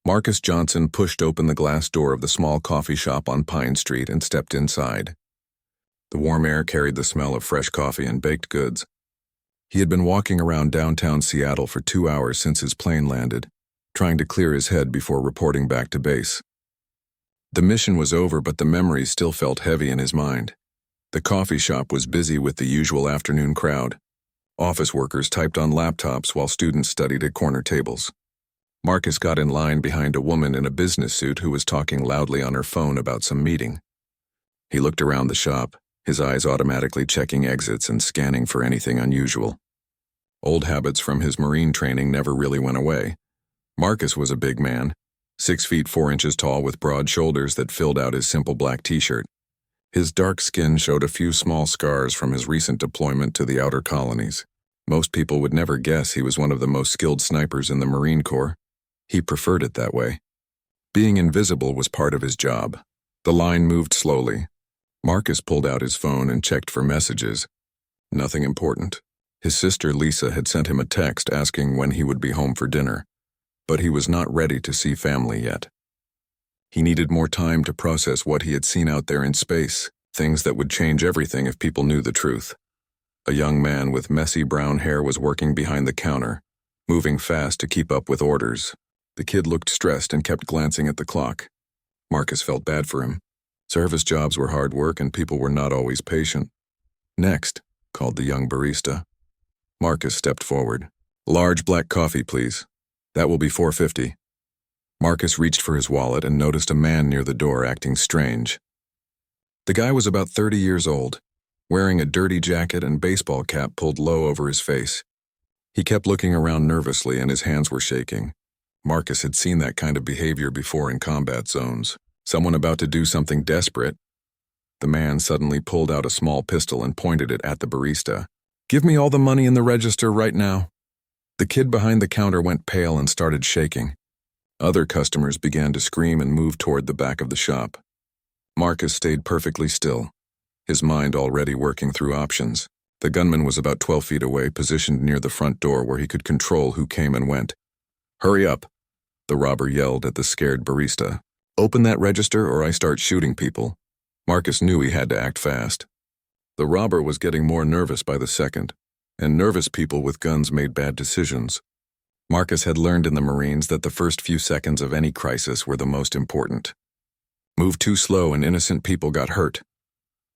Marcus Johnson pushed open the glass door of the small coffee shop on Pine Street and stepped inside. The warm air carried the smell of fresh coffee and baked goods. He had been walking around downtown Seattle for 2 hours since his plane landed, trying to clear his head before reporting back to base. The mission was over, but the memories still felt heavy in his mind. The coffee shop was busy with the usual afternoon crowd. Office workers typed on laptops while students studied at corner tables. Marcus got in line behind a woman in a business suit who was talking loudly on her phone about some meeting. He looked around the shop, his eyes automatically checking exits and scanning for anything unusual. Old habits from his Marine training never really went away. Marcus was a big man, 6 feet 4 inches tall with broad shoulders that filled out his simple black t-shirt. His dark skin showed a few small scars from his recent deployment to the outer colonies. Most people would never guess he was one of the most skilled snipers in the Marine Corps. He preferred it that way. Being invisible was part of his job. The line moved slowly. Marcus pulled out his phone and checked for messages. Nothing important. His sister Lisa had sent him a text asking when he would be home for dinner, but he was not ready to see family yet. He needed more time to process what he had seen out there in space, things that would change everything if people knew the truth. A young man with messy brown hair was working behind the counter, moving fast to keep up with orders. The kid looked stressed and kept glancing at the clock. Marcus felt bad for him. Service jobs were hard work and people were not always patient. "Next," called the young barista. Marcus stepped forward. "Large black coffee, please. That will be $4.50. Marcus reached for his wallet and noticed a man near the door acting strange. The guy was about 30 years old, wearing a dirty jacket and baseball cap pulled low over his face. He kept looking around nervously and his hands were shaking. Marcus had seen that kind of behavior before in combat zones. Someone about to do something desperate. The man suddenly pulled out a small pistol and pointed it at the barista. "Give me all the money in the register right now." The kid behind the counter went pale and started shaking. Other customers began to scream and move toward the back of the shop. Marcus stayed perfectly still, his mind already working through options. The gunman was about 12 feet away, positioned near the front door where he could control who came and went. "Hurry up," the robber yelled at the scared barista. "Open that register or I start shooting people." Marcus knew he had to act fast. The robber was getting more nervous by the second, and nervous people with guns made bad decisions. Marcus had learned in the Marines that the first few seconds of any crisis were the most important. Moved too slow and innocent people got hurt.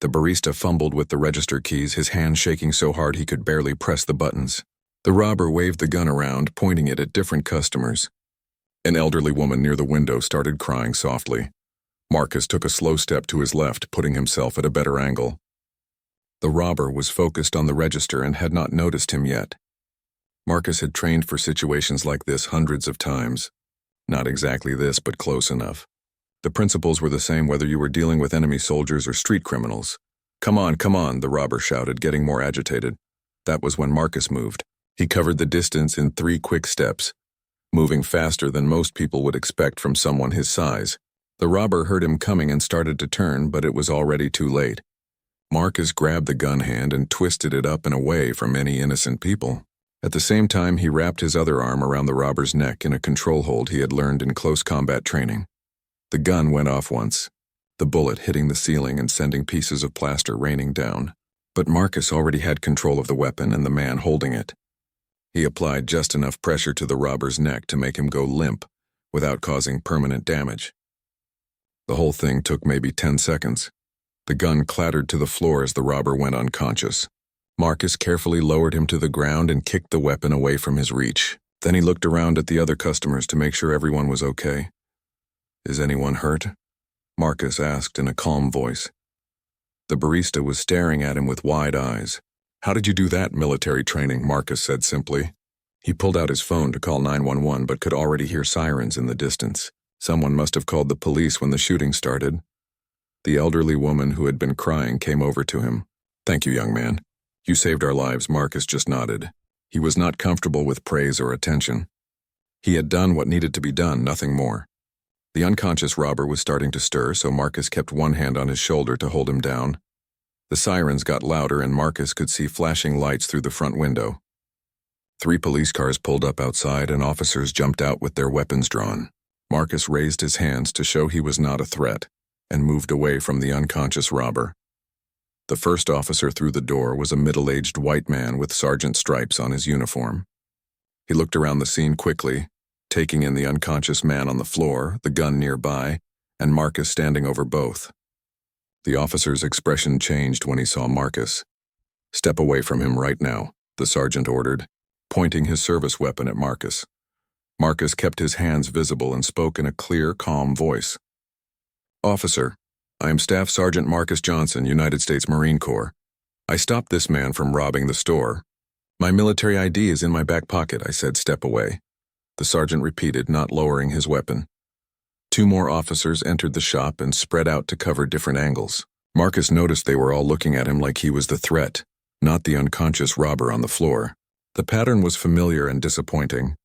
The barista fumbled with the register keys, his hand shaking so hard he could barely press the buttons. The robber waved the gun around, pointing it at different customers. An elderly woman near the window started crying softly. Marcus took a slow step to his left, putting himself at a better angle. The robber was focused on the register and had not noticed him yet. Marcus had trained for situations like this hundreds of times. Not exactly this, but close enough. The principles were the same whether you were dealing with enemy soldiers or street criminals. Come on," the robber shouted, getting more agitated. That was when Marcus moved. He covered the distance in 3 quick steps, moving faster than most people would expect from someone his size. The robber heard him coming and started to turn, but it was already too late. Marcus grabbed the gun hand and twisted it up and away from any innocent people. At the same time, he wrapped his other arm around the robber's neck in a control hold he had learned in close combat training. The gun went off once, the bullet hitting the ceiling and sending pieces of plaster raining down. But Marcus already had control of the weapon and the man holding it. He applied just enough pressure to the robber's neck to make him go limp, without causing permanent damage. The whole thing took maybe 10 seconds. The gun clattered to the floor as the robber went unconscious. Marcus carefully lowered him to the ground and kicked the weapon away from his reach. Then he looked around at the other customers to make sure everyone was okay. "Is anyone hurt?" Marcus asked in a calm voice. The barista was staring at him with wide eyes. "How did you do that, military training?" Marcus said simply. He pulled out his phone to call 911 but could already hear sirens in the distance. Someone must have called the police when the shooting started. The elderly woman who had been crying came over to him. "Thank you, young man. You saved our lives." Marcus just nodded. He was not comfortable with praise or attention. He had done what needed to be done, nothing more. The unconscious robber was starting to stir, so Marcus kept one hand on his shoulder to hold him down. The sirens got louder and Marcus could see flashing lights through the front window. 3 police cars pulled up outside and officers jumped out with their weapons drawn. Marcus raised his hands to show he was not a threat and moved away from the unconscious robber. The first officer through the door was a middle-aged white man with sergeant stripes on his uniform. He looked around the scene quickly, taking in the unconscious man on the floor, the gun nearby, and Marcus standing over both. The officer's expression changed when he saw Marcus. "Step away from him right now," the sergeant ordered, pointing his service weapon at Marcus. Marcus kept his hands visible and spoke in a clear, calm voice. "Officer, I am Staff Sergeant Marcus Johnson, United States Marine Corps. I stopped this man from robbing the store. My military ID is in my back pocket," I said. "Step away." The sergeant repeated, not lowering his weapon. 2 more officers entered the shop and spread out to cover different angles. Marcus noticed they were all looking at him like he was the threat, not the unconscious robber on the floor. The pattern was familiar and disappointing.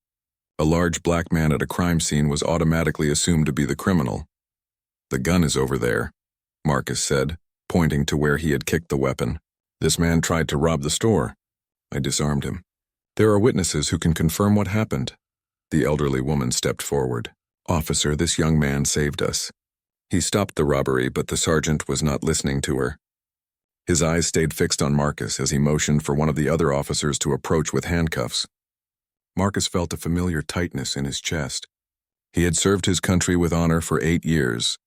A large black man at a crime scene was automatically assumed to be the criminal. "The gun is over there," Marcus said, pointing to where he had kicked the weapon. "This man tried to rob the store." I disarmed him. "There are witnesses who can confirm what happened." The elderly woman stepped forward. "Officer, this young man saved us." He stopped the robbery, but the sergeant was not listening to her. His eyes stayed fixed on Marcus as he motioned for one of the other officers to approach with handcuffs. Marcus felt a familiar tightness in his chest. He had served his country with honor for 8 years,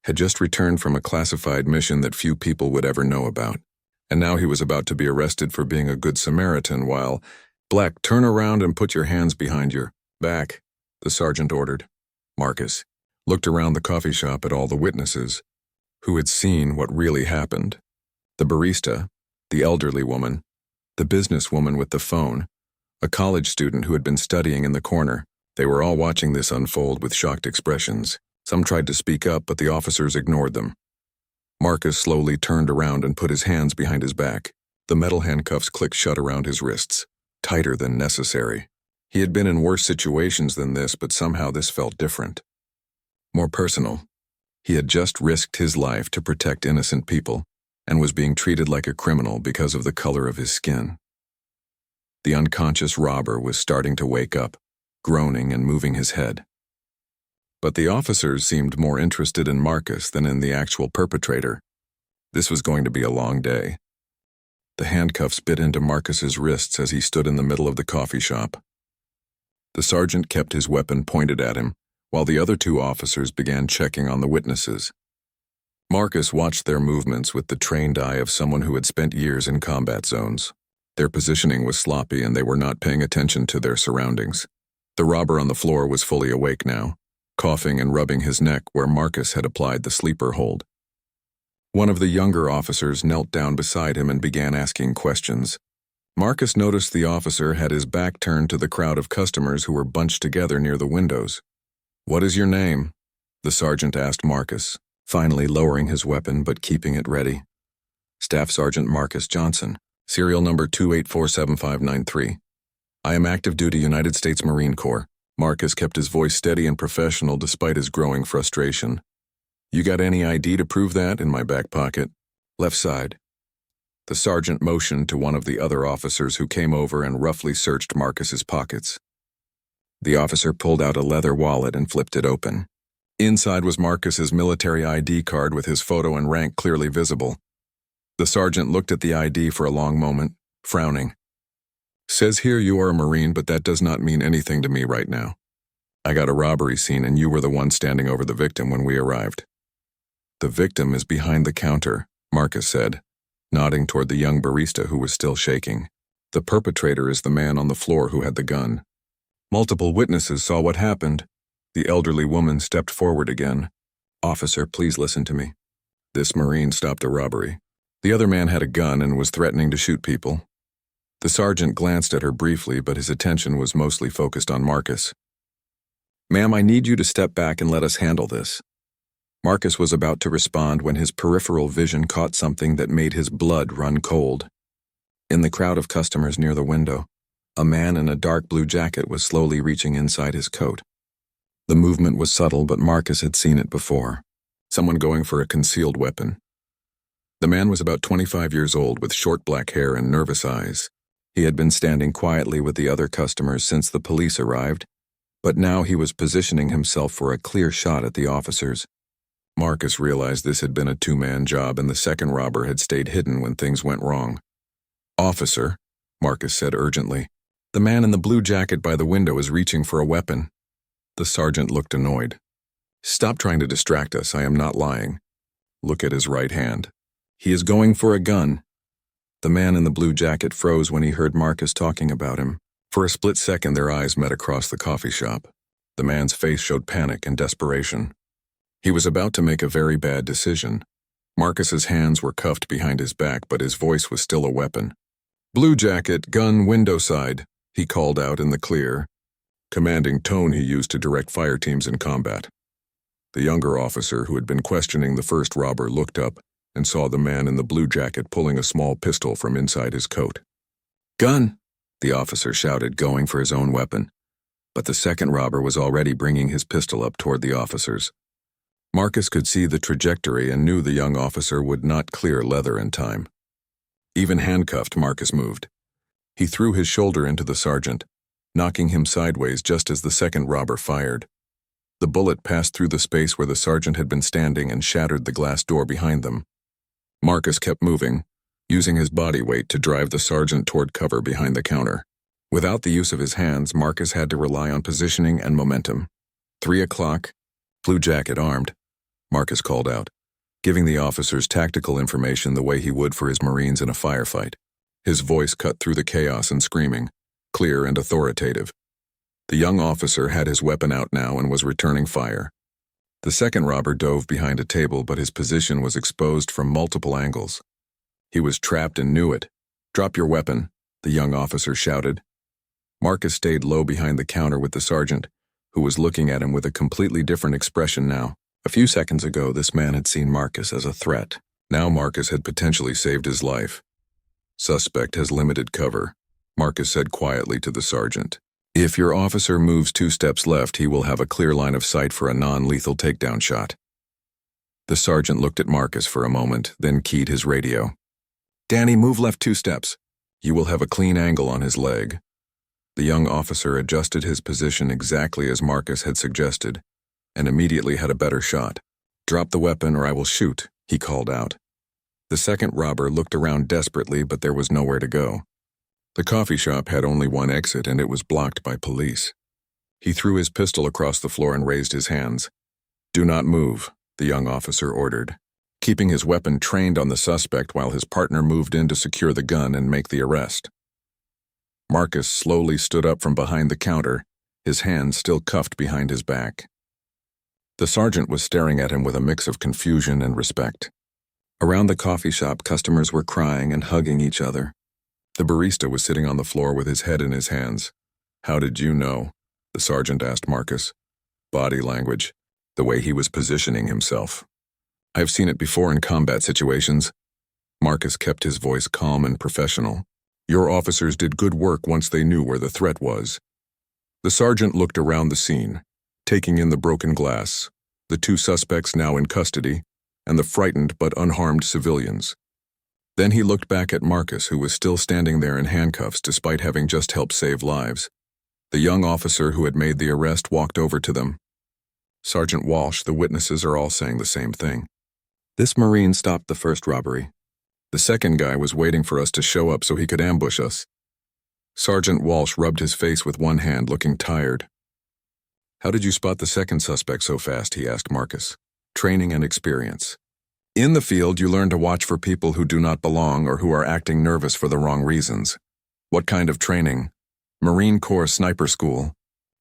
had just returned from a classified mission that few people would ever know about, and now he was about to be arrested for being a good Samaritan while, "Black, turn around and put your hands behind your back," the sergeant ordered. Marcus looked around the coffee shop at all the witnesses who had seen what really happened. The barista, the elderly woman, the businesswoman with the phone, a college student who had been studying in the corner. They were all watching this unfold with shocked expressions. Some tried to speak up, but the officers ignored them. Marcus slowly turned around and put his hands behind his back. The metal handcuffs clicked shut around his wrists, tighter than necessary. He had been in worse situations than this, but somehow this felt different. More personal. He had just risked his life to protect innocent people and was being treated like a criminal because of the color of his skin. The unconscious robber was starting to wake up, groaning and moving his head. But the officers seemed more interested in Marcus than in the actual perpetrator. This was going to be a long day. The handcuffs bit into Marcus's wrists as he stood in the middle of the coffee shop. The sergeant kept his weapon pointed at him, while the other 2 officers began checking on the witnesses. Marcus watched their movements with the trained eye of someone who had spent years in combat zones. Their positioning was sloppy and they were not paying attention to their surroundings. The robber on the floor was fully awake now, coughing and rubbing his neck where Marcus had applied the sleeper hold. One of the younger officers knelt down beside him and began asking questions. Marcus noticed the officer had his back turned to the crowd of customers who were bunched together near the windows. "What is your name?" the sergeant asked Marcus, finally lowering his weapon but keeping it ready. "Staff Sergeant Marcus Johnson, serial number 2847593. I am active duty United States Marine Corps." Marcus kept his voice steady and professional despite his growing frustration. "You got any ID to prove that?" "In my back pocket. Left side." The sergeant motioned to one of the other officers who came over and roughly searched Marcus's pockets. The officer pulled out a leather wallet and flipped it open. Inside was Marcus's military ID card with his photo and rank clearly visible. The sergeant looked at the ID for a long moment, frowning. "Says here you are a Marine, but that does not mean anything to me right now. I got a robbery scene and you were the one standing over the victim when we arrived." "The victim is behind the counter," Marcus said, nodding toward the young barista who was still shaking. "The perpetrator is the man on the floor who had the gun. Multiple witnesses saw what happened." The elderly woman stepped forward again. "Officer, please listen to me. This Marine stopped a robbery. The other man had a gun and was threatening to shoot people." The sergeant glanced at her briefly, but his attention was mostly focused on Marcus. "Ma'am, I need you to step back and let us handle this." Marcus was about to respond when his peripheral vision caught something that made his blood run cold. In the crowd of customers near the window, a man in a dark blue jacket was slowly reaching inside his coat. The movement was subtle, but Marcus had seen it before. Someone going for a concealed weapon. The man was about 25 years old with short black hair and nervous eyes. He had been standing quietly with the other customers since the police arrived, But now he was positioning himself for a clear shot at the officers. Marcus realized this had been a two-man job and the second robber had stayed hidden when things went wrong. "Officer," Marcus said urgently, "the man in the blue jacket by the window is reaching for a weapon." The sergeant looked annoyed. "Stop trying to distract us, I am not lying. Look at his right hand. He is going for a gun." The man in the blue jacket froze when he heard Marcus talking about him. For a split second their eyes met across the coffee shop. The man's face showed panic and desperation. He was about to make a very bad decision. Marcus's hands were cuffed behind his back, but his voice was still a weapon. "Blue jacket, gun, window side," he called out in the clear, commanding tone he used to direct fire teams in combat. The younger officer who had been questioning the first robber looked up and saw the man in the blue jacket pulling a small pistol from inside his coat. "Gun!" the officer shouted, going for his own weapon. But the second robber was already bringing his pistol up toward the officers. Marcus could see the trajectory and knew the young officer would not clear leather in time. Even handcuffed, Marcus moved. He threw his shoulder into the sergeant, knocking him sideways just as the second robber fired. The bullet passed through the space where the sergeant had been standing and shattered the glass door behind them. Marcus kept moving, using his body weight to drive the sergeant toward cover behind the counter. Without the use of his hands, Marcus had to rely on positioning and momentum. 3 o'clock, blue jacket armed, Marcus called out, giving the officers tactical information the way he would for his Marines in a firefight. His voice cut through the chaos and screaming, clear and authoritative. The young officer had his weapon out now and was returning fire. The second robber dove behind a table, but his position was exposed from multiple angles. He was trapped and knew it. "Drop your weapon," the young officer shouted. Marcus stayed low behind the counter with the sergeant, who was looking at him with a completely different expression now. A few seconds ago, this man had seen Marcus as a threat. Now Marcus had potentially saved his life. "Suspect has limited cover," Marcus said quietly to the sergeant. "If your officer moves 2 steps left, he will have a clear line of sight for a non-lethal takedown shot." The sergeant looked at Marcus for a moment, then keyed his radio. "Danny, move left 2 steps. You will have a clean angle on his leg." The young officer adjusted his position exactly as Marcus had suggested, and immediately had a better shot. "Drop the weapon or I will shoot," he called out. The second robber looked around desperately, but there was nowhere to go. The coffee shop had only one exit, and it was blocked by police. He threw his pistol across the floor and raised his hands. "Do not move," the young officer ordered, keeping his weapon trained on the suspect while his partner moved in to secure the gun and make the arrest. Marcus slowly stood up from behind the counter, his hands still cuffed behind his back. The sergeant was staring at him with a mix of confusion and respect. Around the coffee shop, customers were crying and hugging each other. The barista was sitting on the floor with his head in his hands. "How did you know?" the sergeant asked Marcus. "Body language, the way he was positioning himself. I've seen it before in combat situations." Marcus kept his voice calm and professional. "Your officers did good work once they knew where the threat was." The sergeant looked around the scene, taking in the broken glass, the 2 suspects now in custody, and the frightened but unharmed civilians. Then he looked back at Marcus, who was still standing there in handcuffs despite having just helped save lives. The young officer who had made the arrest walked over to them. "Sergeant Walsh, the witnesses are all saying the same thing. This Marine stopped the first robbery. The second guy was waiting for us to show up so he could ambush us." Sergeant Walsh rubbed his face with one hand, looking tired. "How did you spot the second suspect so fast?" he asked Marcus. "Training and experience. In the field, you learn to watch for people who do not belong or who are acting nervous for the wrong reasons." "What kind of training?" "Marine Corps Sniper School.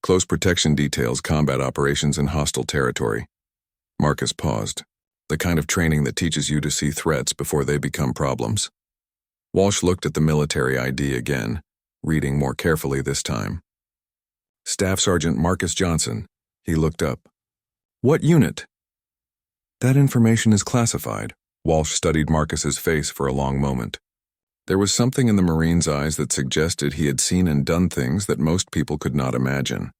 Close protection details, combat operations in hostile territory." Marcus paused. "The kind of training that teaches you to see threats before they become problems." Walsh looked at the military ID again, reading more carefully this time. "Staff Sergeant Marcus Johnson." He looked up. "What unit?" "That information is classified." Walsh studied Marcus's face for a long moment. There was something in the Marine's eyes that suggested he had seen and done things that most people could not imagine.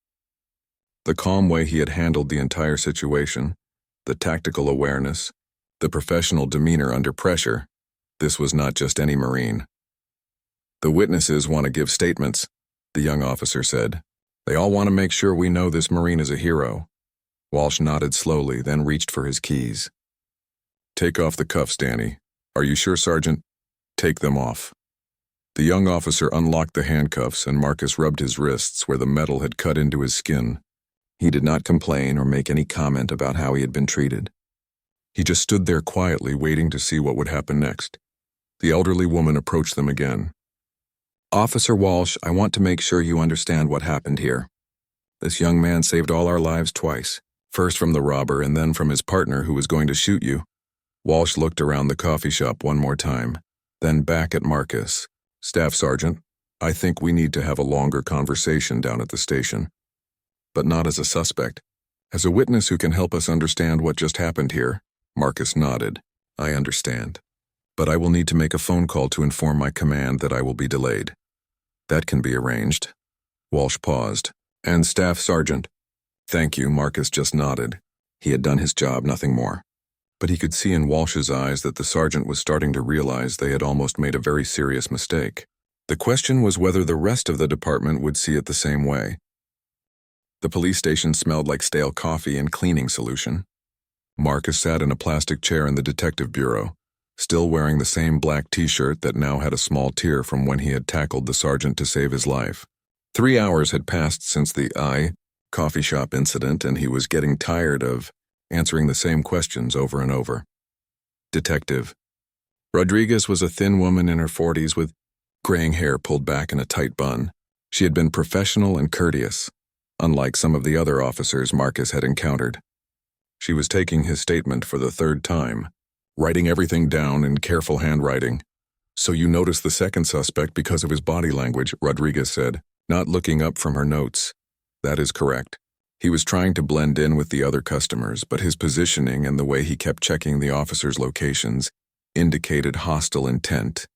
The calm way he had handled the entire situation, the tactical awareness, the professional demeanor under pressure, this was not just any Marine. "The witnesses want to give statements," the young officer said. They all want to make sure we know this Marine is a hero. Walsh nodded slowly, then reached for his keys. Take off the cuffs, Danny. Are you sure, Sergeant? Take them off. The young officer unlocked the handcuffs, and Marcus rubbed his wrists where the metal had cut into his skin. He did not complain or make any comment about how he had been treated. He just stood there quietly, waiting to see what would happen next. The elderly woman approached them again. Officer Walsh, I want to make sure you understand what happened here. This young man saved all our lives twice, first from the robber and then from his partner who was going to shoot you. Walsh looked around the coffee shop one more time, then back at Marcus. Staff Sergeant, I think we need to have a longer conversation down at the station. But not as a suspect. As a witness who can help us understand what just happened here. Marcus nodded. I understand. But I will need to make a phone call to inform my command that I will be delayed. That can be arranged. Walsh paused. And Staff Sergeant. Thank you, Marcus just nodded. He had done his job, nothing more. But he could see in Walsh's eyes that the sergeant was starting to realize they had almost made a very serious mistake. The question was whether the rest of the department would see it the same way. The police station smelled like stale coffee and cleaning solution. Marcus sat in a plastic chair in the detective bureau, still wearing the same black t-shirt that now had a small tear from when he had tackled the sergeant to save his life. 3 hours had passed since the coffee shop incident, and he was getting tired of answering the same questions over and over. Detective. Rodriguez was a thin woman in her 40s with graying hair pulled back in a tight bun. She had been professional and courteous, unlike some of the other officers Marcus had encountered. She was taking his statement for the 3rd time, writing everything down in careful handwriting. So you noticed the second suspect because of his body language, Rodriguez said, not looking up from her notes. That is correct. He was trying to blend in with the other customers, but his positioning and the way he kept checking the officers' locations indicated hostile intent.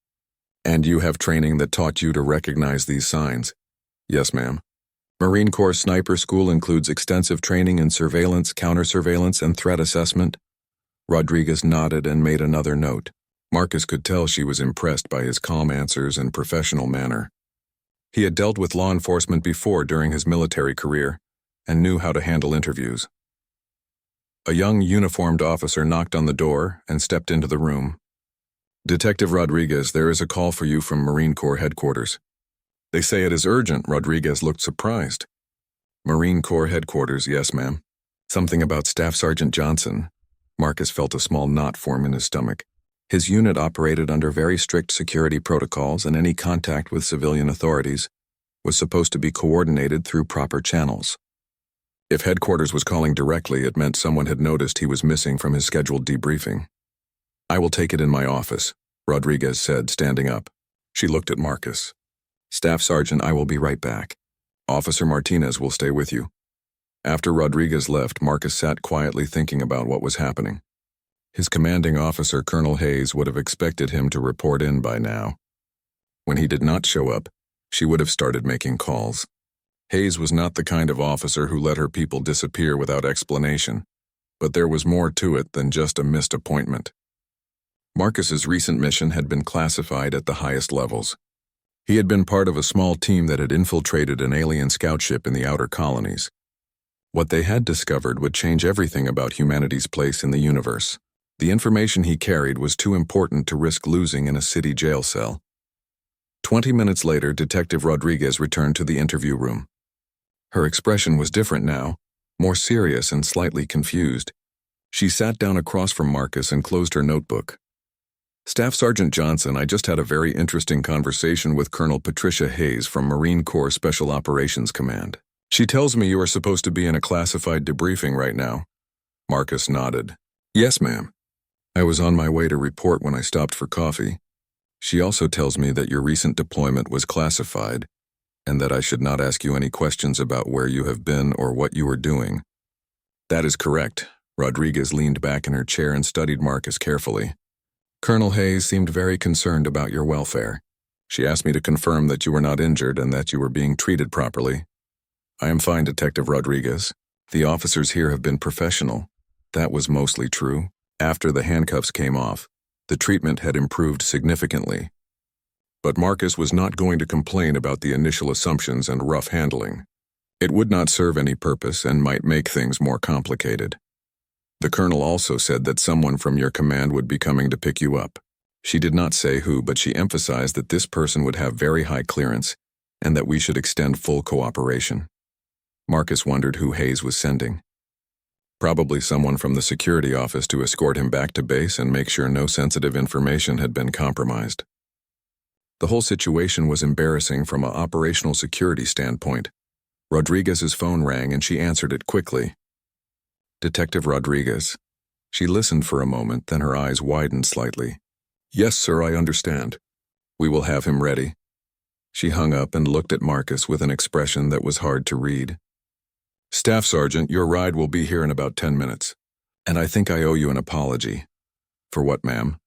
And you have training that taught you to recognize these signs? Yes, ma'am. Marine Corps Sniper School includes extensive training in surveillance, counter-surveillance, and threat assessment. Rodriguez nodded and made another note. Marcus could tell she was impressed by his calm answers and professional manner. He had dealt with law enforcement before during his military career and knew how to handle interviews. A young uniformed officer knocked on the door and stepped into the room. Detective Rodriguez, there is a call for you from Marine Corps headquarters. They say it is urgent. Rodriguez looked surprised. Marine Corps headquarters, yes, ma'am. Something about Staff Sergeant Johnson. Marcus felt a small knot form in his stomach. His unit operated under very strict security protocols, and any contact with civilian authorities was supposed to be coordinated through proper channels. If headquarters was calling directly, it meant someone had noticed he was missing from his scheduled debriefing. I will take it in my office, Rodriguez said, standing up. She looked at Marcus. Staff Sergeant, I will be right back. Officer Martinez will stay with you. After Rodriguez left, Marcus sat quietly thinking about what was happening. His commanding officer, Colonel Hayes, would have expected him to report in by now. When he did not show up, she would have started making calls. Hayes was not the kind of officer who let her people disappear without explanation, but there was more to it than just a missed appointment. Marcus's recent mission had been classified at the highest levels. He had been part of a small team that had infiltrated an alien scout ship in the outer colonies. What they had discovered would change everything about humanity's place in the universe. The information he carried was too important to risk losing in a city jail cell. 20 minutes later, Detective Rodriguez returned to the interview room. Her expression was different now, more serious and slightly confused. She sat down across from Marcus and closed her notebook. Staff Sergeant Johnson, I just had a very interesting conversation with Colonel Patricia Hayes from Marine Corps Special Operations Command. She tells me you are supposed to be in a classified debriefing right now. Marcus nodded. Yes, ma'am. I was on my way to report when I stopped for coffee. She also tells me that your recent deployment was classified, and that I should not ask you any questions about where you have been or what you are doing. That is correct. Rodriguez leaned back in her chair and studied Marcus carefully. Colonel Hayes seemed very concerned about your welfare. She asked me to confirm that you were not injured and that you were being treated properly. I am fine, Detective Rodriguez. The officers here have been professional. That was mostly true. After the handcuffs came off, the treatment had improved significantly. But Marcus was not going to complain about the initial assumptions and rough handling. It would not serve any purpose and might make things more complicated. The colonel also said that someone from your command would be coming to pick you up. She did not say who, but she emphasized that this person would have very high clearance and that we should extend full cooperation. Marcus wondered who Hayes was sending. Probably someone from the security office to escort him back to base and make sure no sensitive information had been compromised. The whole situation was embarrassing from an operational security standpoint. Rodriguez's phone rang and she answered it quickly. Detective Rodriguez. She listened for a moment, then her eyes widened slightly. Yes, sir, I understand. We will have him ready. She hung up and looked at Marcus with an expression that was hard to read. Staff Sergeant, your ride will be here in about 10 minutes. And I think I owe you an apology. For what, ma'am?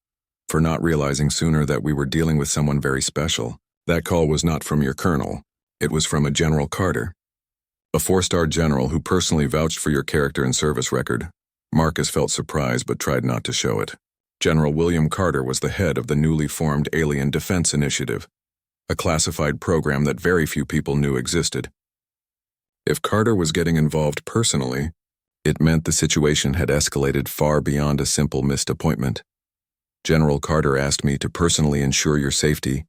For not realizing sooner that we were dealing with someone very special. That call was not from your colonel. It was from a General Carter. A 4-star general who personally vouched for your character and service record. Marcus felt surprised but tried not to show it. General William Carter was the head of the newly formed Alien Defense Initiative, a classified program that very few people knew existed. If Carter was getting involved personally, it meant the situation had escalated far beyond a simple missed appointment. General Carter asked me to personally ensure your safety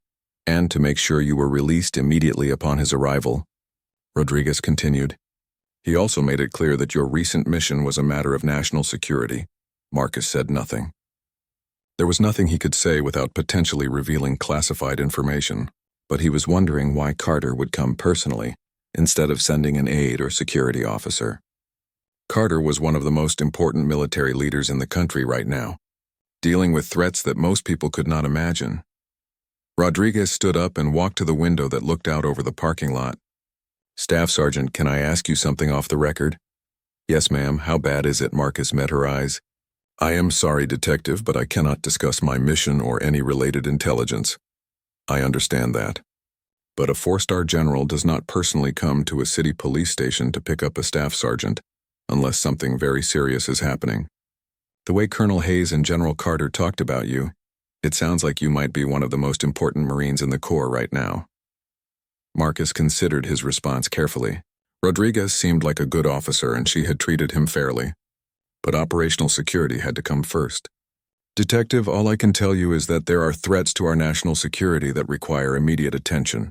and to make sure you were released immediately upon his arrival. Rodriguez continued. He also made it clear that your recent mission was a matter of national security. Marcus said nothing. There was nothing he could say without potentially revealing classified information, but he was wondering why Carter would come personally instead of sending an aide or security officer. Carter was one of the most important military leaders in the country right now, dealing with threats that most people could not imagine. Rodriguez stood up and walked to the window that looked out over the parking lot. Staff Sergeant, can I ask you something off the record? Yes, ma'am. How bad is it? Marcus met her eyes. I am sorry, Detective, but I cannot discuss my mission or any related intelligence. I understand that. But a 4-star general does not personally come to a city police station to pick up a staff sergeant unless something very serious is happening. The way Colonel Hayes and General Carter talked about you, it sounds like you might be one of the most important Marines in the Corps right now. Marcus considered his response carefully. Rodriguez seemed like a good officer and she had treated him fairly. But operational security had to come first. Detective, all I can tell you is that there are threats to our national security that require immediate attention.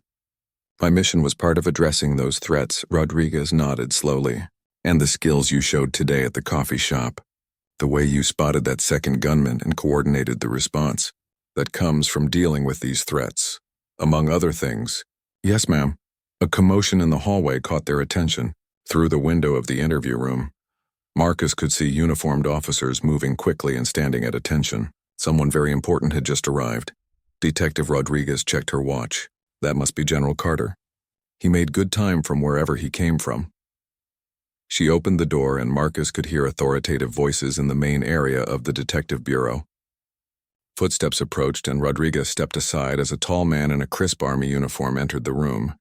My mission was part of addressing those threats. Rodriguez nodded slowly. And the skills you showed today at the coffee shop. The way you spotted that second gunman and coordinated the response. That comes from dealing with these threats. Among other things. Yes, ma'am. A commotion in the hallway caught their attention. Through the window of the interview room, Marcus could see uniformed officers moving quickly and standing at attention. Someone very important had just arrived. Detective Rodriguez checked her watch. That must be General Carter. He made good time from wherever he came from. She opened the door and Marcus could hear authoritative voices in the main area of the detective bureau. Footsteps approached and Rodriguez stepped aside as a tall man in a crisp army uniform entered the room.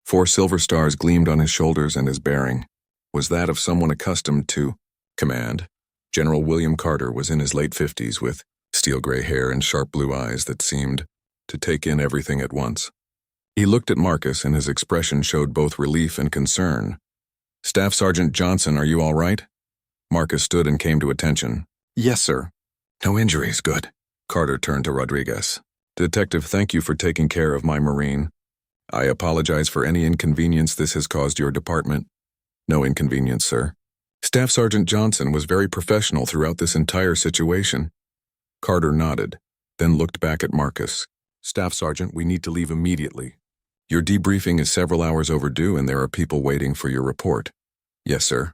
4 silver stars gleamed on his shoulders and his bearing was that of someone accustomed to command. General William Carter was in his late 50s with steel gray hair and sharp blue eyes that seemed to take in everything at once. He looked at Marcus and his expression showed both relief and concern. Staff Sergeant Johnson, are you all right? Marcus stood and came to attention. Yes, sir. No injuries, good. Carter turned to Rodriguez. Detective, thank you for taking care of my Marine. I apologize for any inconvenience this has caused your department. No inconvenience, sir. Staff Sergeant Johnson was very professional throughout this entire situation. Carter nodded, then looked back at Marcus. Staff Sergeant, we need to leave immediately. Your debriefing is several hours overdue and there are people waiting for your report. Yes, sir.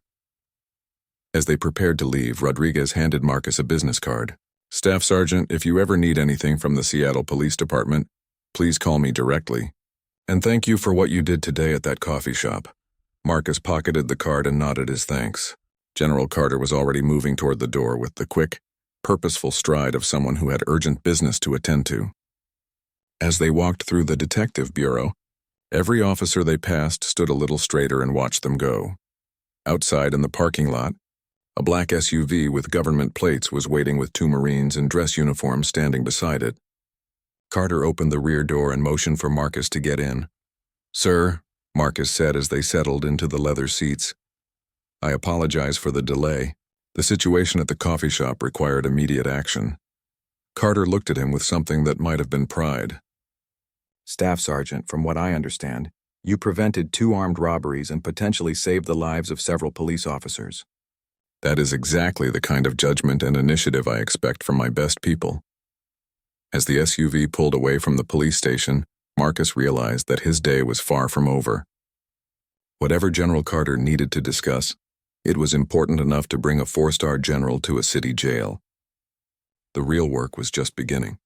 As they prepared to leave, Rodriguez handed Marcus a business card. Staff Sergeant, if you ever need anything from the Seattle Police Department, please call me directly. And thank you for what you did today at that coffee shop. Marcus pocketed the card and nodded his thanks. General Carter was already moving toward the door with the quick, purposeful stride of someone who had urgent business to attend to. As they walked through the detective bureau, every officer they passed stood a little straighter and watched them go. Outside in the parking lot, a black SUV with government plates was waiting with 2 Marines in dress uniforms standing beside it. Carter opened the rear door and motioned for Marcus to get in. Sir, Marcus said as they settled into the leather seats. I apologize for the delay. The situation at the coffee shop required immediate action. Carter looked at him with something that might have been pride. Staff Sergeant, from what I understand, you prevented 2 armed robberies and potentially saved the lives of several police officers. That is exactly the kind of judgment and initiative I expect from my best people. As the SUV pulled away from the police station, Marcus realized that his day was far from over. Whatever General Carter needed to discuss, it was important enough to bring a 4-star general to a city jail. The real work was just beginning.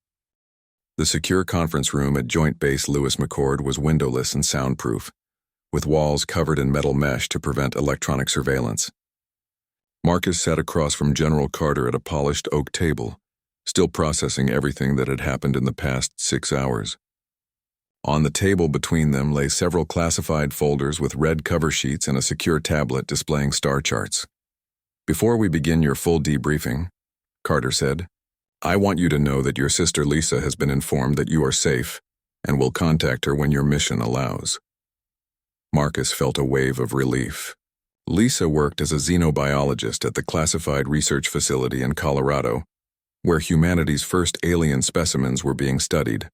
The secure conference room at Joint Base Lewis McChord was windowless and soundproof, with walls covered in metal mesh to prevent electronic surveillance. Marcus sat across from General Carter at a polished oak table, still processing everything that had happened in the past 6 hours. On the table between them lay several classified folders with red cover sheets and a secure tablet displaying star charts. Before we begin your full debriefing, Carter said, I want you to know that your sister Lisa has been informed that you are safe and will contact her when your mission allows. Marcus felt a wave of relief. Lisa worked as a xenobiologist at the classified research facility in Colorado, where humanity's first alien specimens were being studied.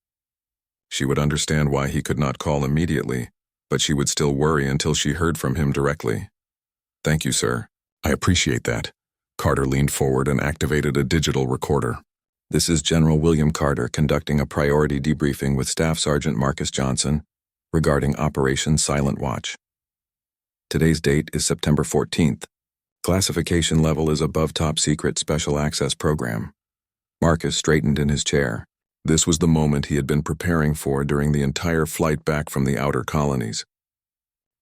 She would understand why he could not call immediately, but she would still worry until she heard from him directly. Thank you, sir. I appreciate that. Carter leaned forward and activated a digital recorder. This is General William Carter conducting a priority debriefing with Staff Sergeant Marcus Johnson regarding Operation Silent Watch. Today's date is September 14th. Classification level is above top secret special access program. Marcus straightened in his chair. This was the moment he had been preparing for during the entire flight back from the outer colonies.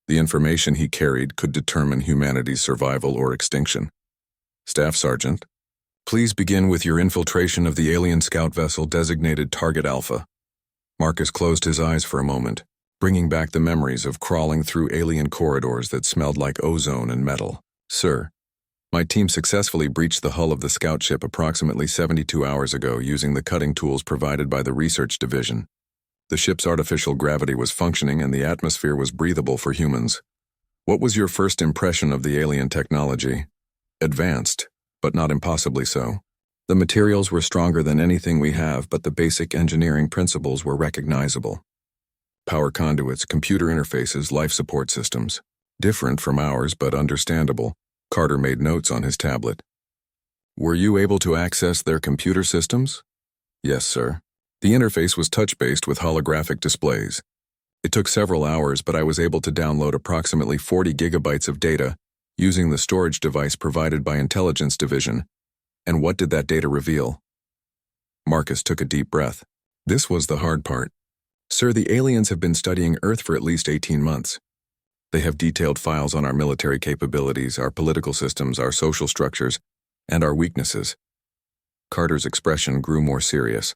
The information he carried could determine humanity's survival or extinction. Staff Sergeant, please begin with your infiltration of the alien scout vessel designated Target Alpha. Marcus closed his eyes for a moment, bringing back the memories of crawling through alien corridors that smelled like ozone and metal. Sir, my team successfully breached the hull of the scout ship approximately 72 hours ago using the cutting tools provided by the research division. The ship's artificial gravity was functioning and the atmosphere was breathable for humans. What was your first impression of the alien technology? Advanced, but not impossibly so. The materials were stronger than anything we have, but the basic engineering principles were recognizable. Power conduits, computer interfaces, life support systems. Different from ours, but understandable. Carter made notes on his tablet. Were you able to access their computer systems? Yes, sir. The interface was touch-based with holographic displays. It took several hours, but I was able to download approximately 40 gigabytes of data using the storage device provided by Intelligence Division. And what did that data reveal? Marcus took a deep breath. This was the hard part. Sir, the aliens have been studying Earth for at least 18 months. They have detailed files on our military capabilities, our political systems, our social structures, and our weaknesses. Carter's expression grew more serious.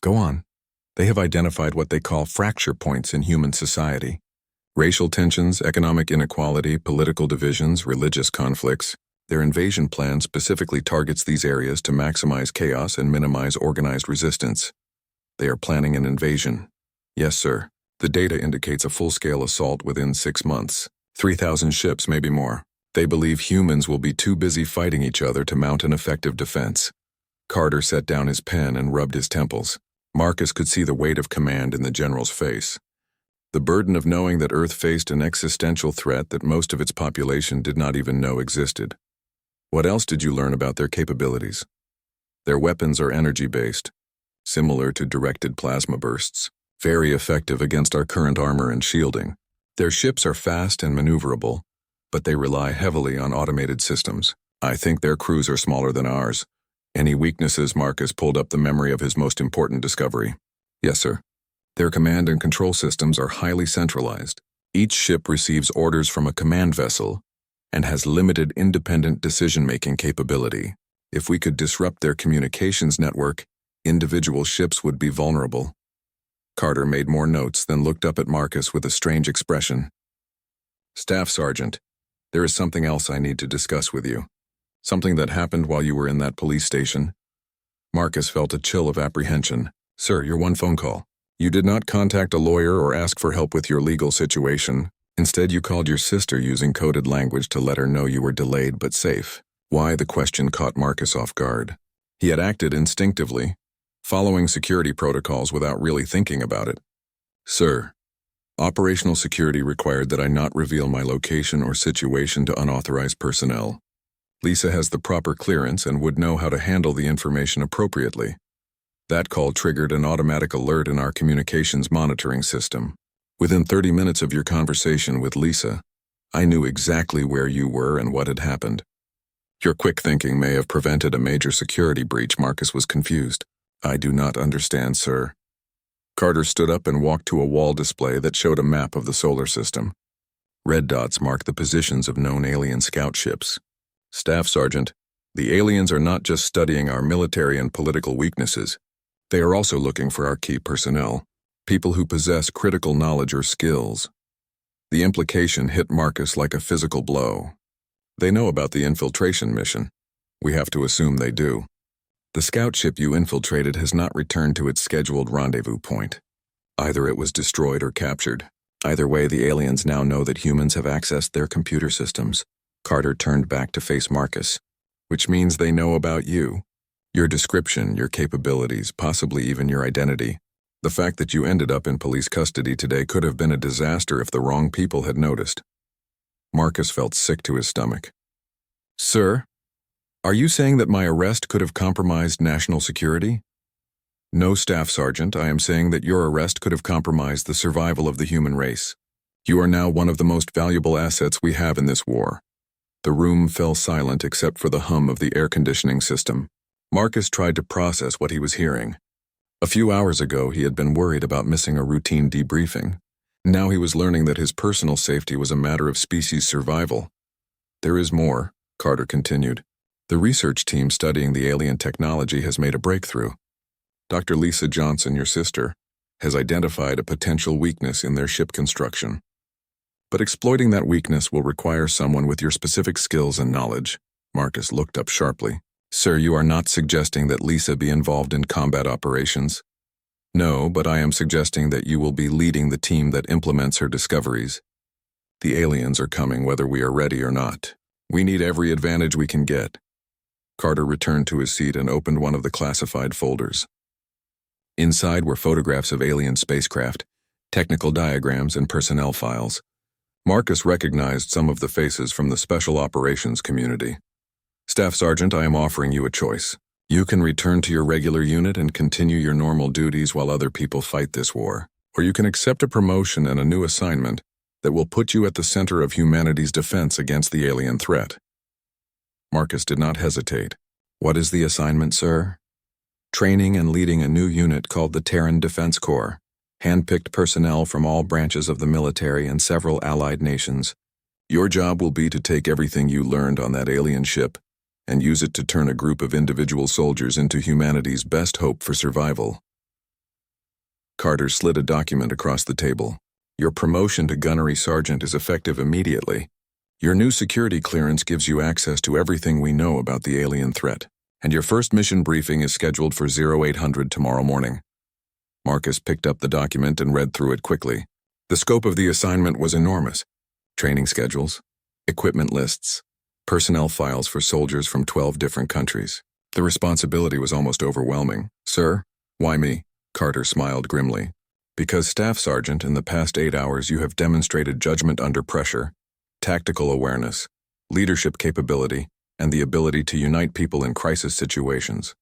Go on. They have identified what they call fracture points in human society. Racial tensions, economic inequality, political divisions, religious conflicts. Their invasion plan specifically targets these areas to maximize chaos and minimize organized resistance. They are planning an invasion. Yes, sir. The data indicates a full-scale assault within 6 months. 3,000 ships, maybe more. They believe humans will be too busy fighting each other to mount an effective defense. Carter set down his pen and rubbed his temples. Marcus could see the weight of command in the general's face. The burden of knowing that Earth faced an existential threat that most of its population did not even know existed. What else did you learn about their capabilities? Their weapons are energy-based, similar to directed plasma bursts. Very effective against our current armor and shielding. Their ships are fast and maneuverable, but they rely heavily on automated systems. I think their crews are smaller than ours. Any weaknesses? Marcus pulled up the memory of his most important discovery. Yes, sir. Their command and control systems are highly centralized. Each ship receives orders from a command vessel and has limited independent decision-making capability. If we could disrupt their communications network, individual ships would be vulnerable. Carter made more notes, then looked up at Marcus with a strange expression. Staff Sergeant, there is something else I need to discuss with you. Something that happened while you were in that police station. Marcus felt a chill of apprehension. Sir, your one phone call. You did not contact a lawyer or ask for help with your legal situation. Instead, you called your sister using coded language to let her know you were delayed but safe. Why? The question caught Marcus off guard. He had acted instinctively, following security protocols without really thinking about it. Sir, operational security required that I not reveal my location or situation to unauthorized personnel. Lisa has the proper clearance and would know how to handle the information appropriately. That call triggered an automatic alert in our communications monitoring system. Within 30 minutes of your conversation with Lisa, I knew exactly where you were and what had happened. Your quick thinking may have prevented a major security breach. Marcus was confused. I do not understand, sir. Carter stood up and walked to a wall display that showed a map of the solar system. Red dots marked the positions of known alien scout ships. Staff Sergeant, the aliens are not just studying our military and political weaknesses. They are also looking for our key personnel, people who possess critical knowledge or skills. The implication hit Marcus like a physical blow. They know about the infiltration mission. We have to assume they do. The scout ship you infiltrated has not returned to its scheduled rendezvous point. Either it was destroyed or captured. Either way, the aliens now know that humans have accessed their computer systems. Carter turned back to face Marcus. Which means they know about you. Your description, your capabilities, possibly even your identity. The fact that you ended up in police custody today could have been a disaster if the wrong people had noticed. Marcus felt sick to his stomach. Sir, are you saying that my arrest could have compromised national security? No, Staff Sergeant, I am saying that your arrest could have compromised the survival of the human race. You are now one of the most valuable assets we have in this war. The room fell silent except for the hum of the air conditioning system. Marcus tried to process what he was hearing. A few hours ago, he had been worried about missing a routine debriefing. Now he was learning that his personal safety was a matter of species survival. There is more, Carter continued. The research team studying the alien technology has made a breakthrough. Dr. Lisa Johnson, your sister, has identified a potential weakness in their ship construction. But exploiting that weakness will require someone with your specific skills and knowledge. Marcus looked up sharply. Sir, you are not suggesting that Lisa be involved in combat operations? No, but I am suggesting that you will be leading the team that implements her discoveries. The aliens are coming whether we are ready or not. We need every advantage we can get. Carter returned to his seat and opened one of the classified folders. Inside were photographs of alien spacecraft, technical diagrams, and personnel files. Marcus recognized some of the faces from the Special Operations community. Staff Sergeant, I am offering you a choice. You can return to your regular unit and continue your normal duties while other people fight this war. Or you can accept a promotion and a new assignment that will put you at the center of humanity's defense against the alien threat. Marcus did not hesitate. What is the assignment, sir? Training and leading a new unit called the Terran Defense Corps. Hand-picked personnel from all branches of the military and several allied nations. Your job will be to take everything you learned on that alien ship and use it to turn a group of individual soldiers into humanity's best hope for survival. Carter slid a document across the table. Your promotion to gunnery sergeant is effective immediately. Your new security clearance gives you access to everything we know about the alien threat, and your first mission briefing is scheduled for 0800 tomorrow morning. Marcus picked up the document and read through it quickly. The scope of the assignment was enormous. Training schedules, equipment lists, personnel files for soldiers from 12 different countries. The responsibility was almost overwhelming. Sir, why me? Carter smiled grimly. Because, Staff Sergeant, in the past 8 hours you have demonstrated judgment under pressure, tactical awareness, leadership capability, and the ability to unite people in crisis situations.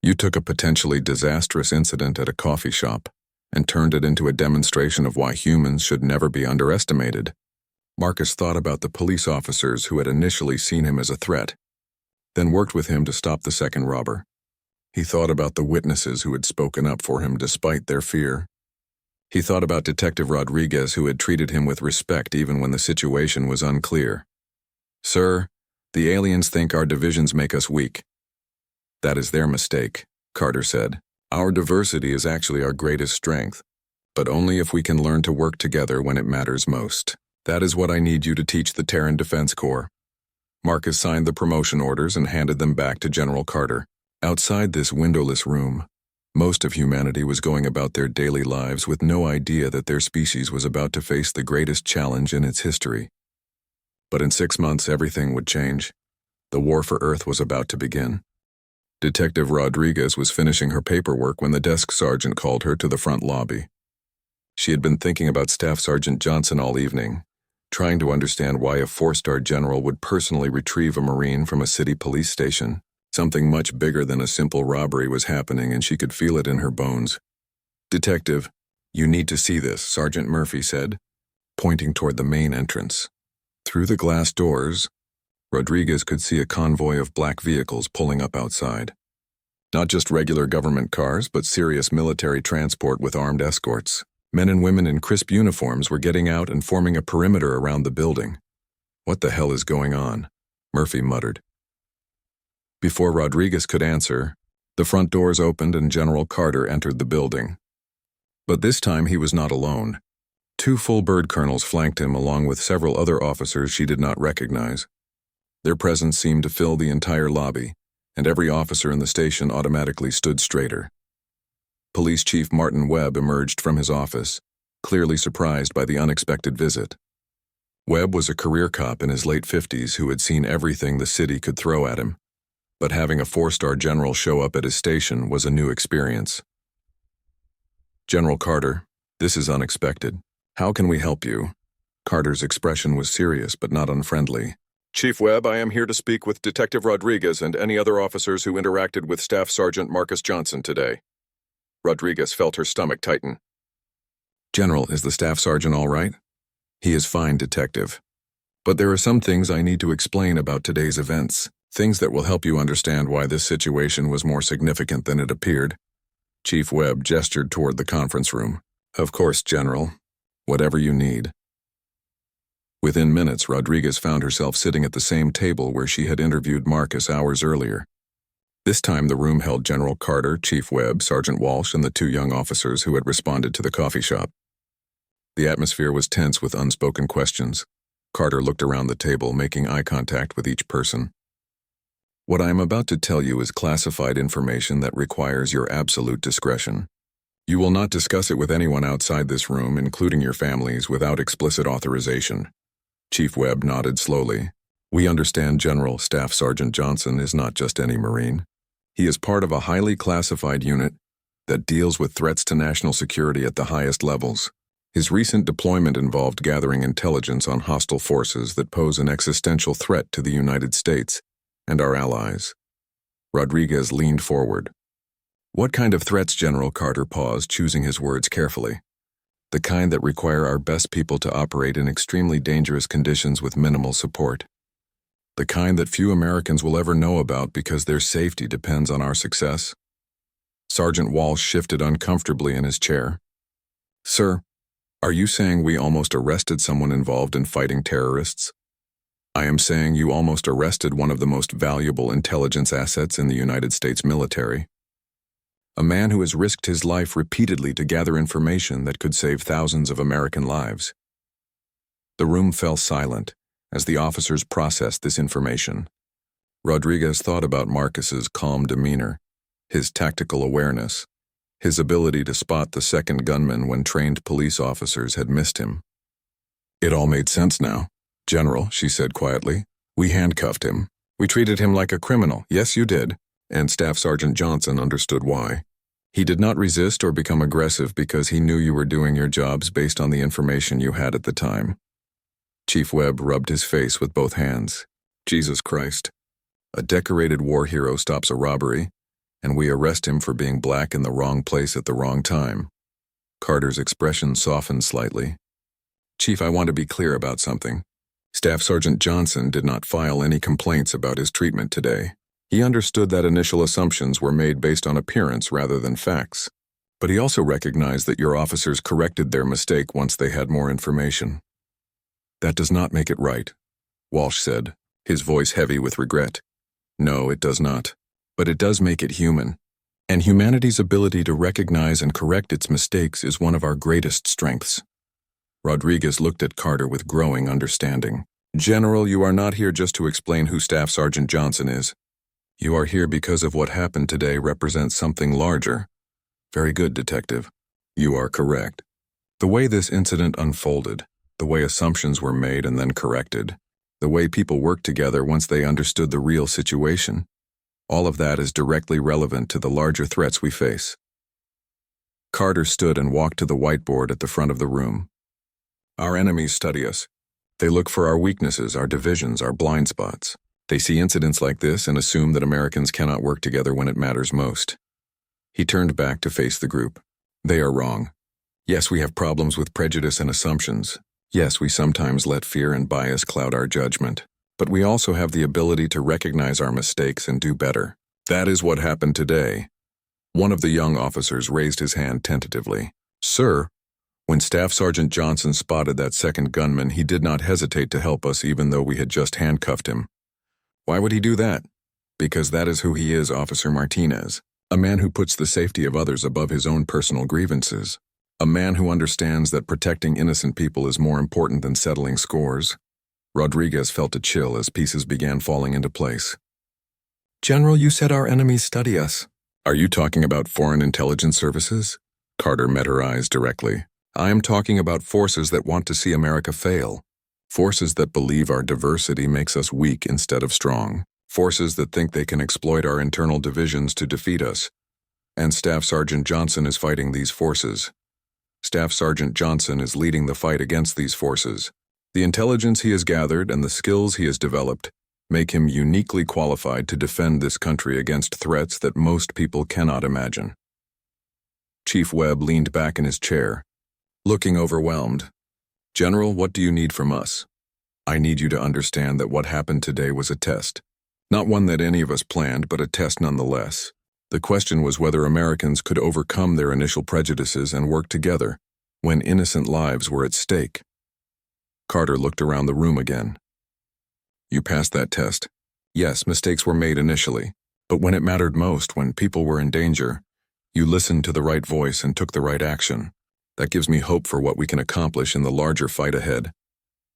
You took a potentially disastrous incident at a coffee shop and turned it into a demonstration of why humans should never be underestimated. Marcus thought about the police officers who had initially seen him as a threat, then worked with him to stop the second robber. He thought about the witnesses who had spoken up for him despite their fear. He thought about Detective Rodriguez, who had treated him with respect even when the situation was unclear. Sir, the aliens think our divisions make us weak. That is their mistake, Carter said. Our diversity is actually our greatest strength, but only if we can learn to work together when it matters most. That is what I need you to teach the Terran Defense Corps. Marcus signed the promotion orders and handed them back to General Carter. Outside this windowless room, Most of humanity was going about their daily lives with no idea that their species was about to face the greatest challenge in its history. But in 6 months, everything would change. The war for Earth was about to begin. Detective Rodriguez was finishing her paperwork when the desk sergeant called her to the front lobby. She had been thinking about Staff Sergeant Johnson all evening, trying to understand why a 4-star general would personally retrieve a Marine from a city police station. Something much bigger than a simple robbery was happening, and she could feel it in her bones. "Detective, you need to see this," Sergeant Murphy said, pointing toward the main entrance. Through the glass doors, Rodriguez could see a convoy of black vehicles pulling up outside. Not just regular government cars, but serious military transport with armed escorts. Men and women in crisp uniforms were getting out and forming a perimeter around the building. "What the hell is going on?" Murphy muttered. Before Rodriguez could answer, the front doors opened and General Carter entered the building. But this time he was not alone. 2 full bird colonels flanked him along with several other officers she did not recognize. Their presence seemed to fill the entire lobby, and every officer in the station automatically stood straighter. Police Chief Martin Webb emerged from his office, clearly surprised by the unexpected visit. Webb was a career cop in his late 50s who had seen everything the city could throw at him. But having a 4-star general show up at his station was a new experience. "General Carter, this is unexpected. How can we help you?" Carter's expression was serious but not unfriendly. "Chief Webb, I am here to speak with Detective Rodriguez and any other officers who interacted with Staff Sergeant Marcus Johnson today." Rodriguez felt her stomach tighten. "General, is the Staff Sergeant all right?" "He is fine, Detective. But there are some things I need to explain about today's events. Things that will help you understand why this situation was more significant than it appeared." Chief Webb gestured toward the conference room. "Of course, General. Whatever you need." Within minutes, Rodriguez found herself sitting at the same table where she had interviewed Marcus hours earlier. This time the room held General Carter, Chief Webb, Sergeant Walsh, and the 2 young officers who had responded to the coffee shop. The atmosphere was tense with unspoken questions. Carter looked around the table, making eye contact with each person. "What I am about to tell you is classified information that requires your absolute discretion. You will not discuss it with anyone outside this room, including your families, without explicit authorization." Chief Webb nodded slowly. "We understand General Staff Sergeant Johnson is not just any Marine. He is part of a highly classified unit that deals with threats to national security at the highest levels. His recent deployment involved gathering intelligence on hostile forces that pose an existential threat to the United States and our allies." Rodriguez leaned forward. "What kind of threats?" General Carter paused, choosing his words carefully. "The kind that require our best people to operate in extremely dangerous conditions with minimal support. The kind that few Americans will ever know about because their safety depends on our success." Sergeant Walsh shifted uncomfortably in his chair. "Sir, are you saying we almost arrested someone involved in fighting terrorists?" "I am saying you almost arrested one of the most valuable intelligence assets in the United States military. A man who has risked his life repeatedly to gather information that could save thousands of American lives." The room fell silent as the officers processed this information. Rodriguez thought about Marcus's calm demeanor, his tactical awareness, his ability to spot the second gunman when trained police officers had missed him. "It all made sense now. General," she said quietly, "we handcuffed him. We treated him like a criminal. Yes, you did. And Staff Sergeant Johnson understood why. He did not resist or become aggressive because he knew you were doing your jobs based on the information you had at the time." Chief Webb rubbed his face with both hands. "Jesus Christ. A decorated war hero stops a robbery, and we arrest him for being black in the wrong place at the wrong time." Carter's expression softened slightly. "Chief, I want to be clear about something. Staff Sergeant Johnson did not file any complaints about his treatment today. He understood that initial assumptions were made based on appearance rather than facts. But he also recognized that your officers corrected their mistake once they had more information." "That does not make it right," Walsh said, his voice heavy with regret. "No, it does not. But it does make it human. And humanity's ability to recognize and correct its mistakes is one of our greatest strengths." Rodriguez looked at Carter with growing understanding. "General, you are not here just to explain who Staff Sergeant Johnson is. You are here because of what happened today represents something larger, Very good, Detective. You are correct. The way this incident unfolded, the way assumptions were made and then corrected, the way people worked together once they understood the real situation, all of that is directly relevant to the larger threats we face. Carter stood and walked to the whiteboard at the front of the room. Our enemies study us. They look for our weaknesses, our divisions, our blind spots. They see incidents like this and assume that Americans cannot work together when it matters most. He turned back to face the group. They are wrong. Yes, we have problems with prejudice and assumptions. Yes, we sometimes let fear and bias cloud our judgment. But we also have the ability to recognize our mistakes and do better. That is what happened today. One of the young officers raised his hand tentatively. Sir, when Staff Sergeant Johnson spotted that second gunman, he did not hesitate to help us even though we had just handcuffed him. Why would he do that? Because that is who he is, Officer Martinez. A man who puts the safety of others above his own personal grievances. A man who understands that protecting innocent people is more important than settling scores. Rodriguez felt a chill as pieces began falling into place. General, you said our enemies study us. Are you talking about foreign intelligence services? Carter met her eyes directly. I am talking about forces that want to see America fail. Forces that believe our diversity makes us weak instead of strong. Forces that think they can exploit our internal divisions to defeat us. And Staff Sergeant Johnson is fighting these forces. Staff Sergeant Johnson is leading the fight against these forces. The intelligence he has gathered and the skills he has developed make him uniquely qualified to defend this country against threats that most people cannot imagine. Chief Webb leaned back in his chair, looking overwhelmed. General, what do you need from us? I need you to understand that what happened today was a test. Not one that any of us planned, but a test nonetheless. The question was whether Americans could overcome their initial prejudices and work together when innocent lives were at stake. Carter looked around the room again. You passed that test. Yes, mistakes were made initially, but when it mattered most, when people were in danger, you listened to the right voice and took the right action. That gives me hope for what we can accomplish in the larger fight ahead.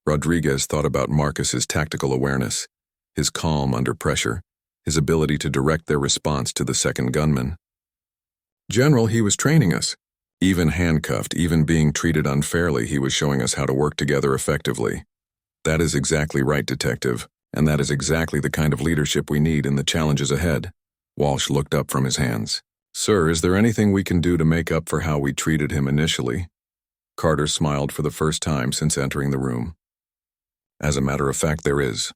Rodriguez thought about Marcus's tactical awareness, his calm under pressure, his ability to direct their response to the second gunman. General, he was training us. Even handcuffed, even being treated unfairly, he was showing us how to work together effectively. That is exactly right, Detective, and that is exactly the kind of leadership we need in the challenges ahead. Walsh looked up from his hands. Sir, is there anything we can do to make up for how we treated him initially? Carter smiled for the first time since entering the room. As a matter of fact, there is.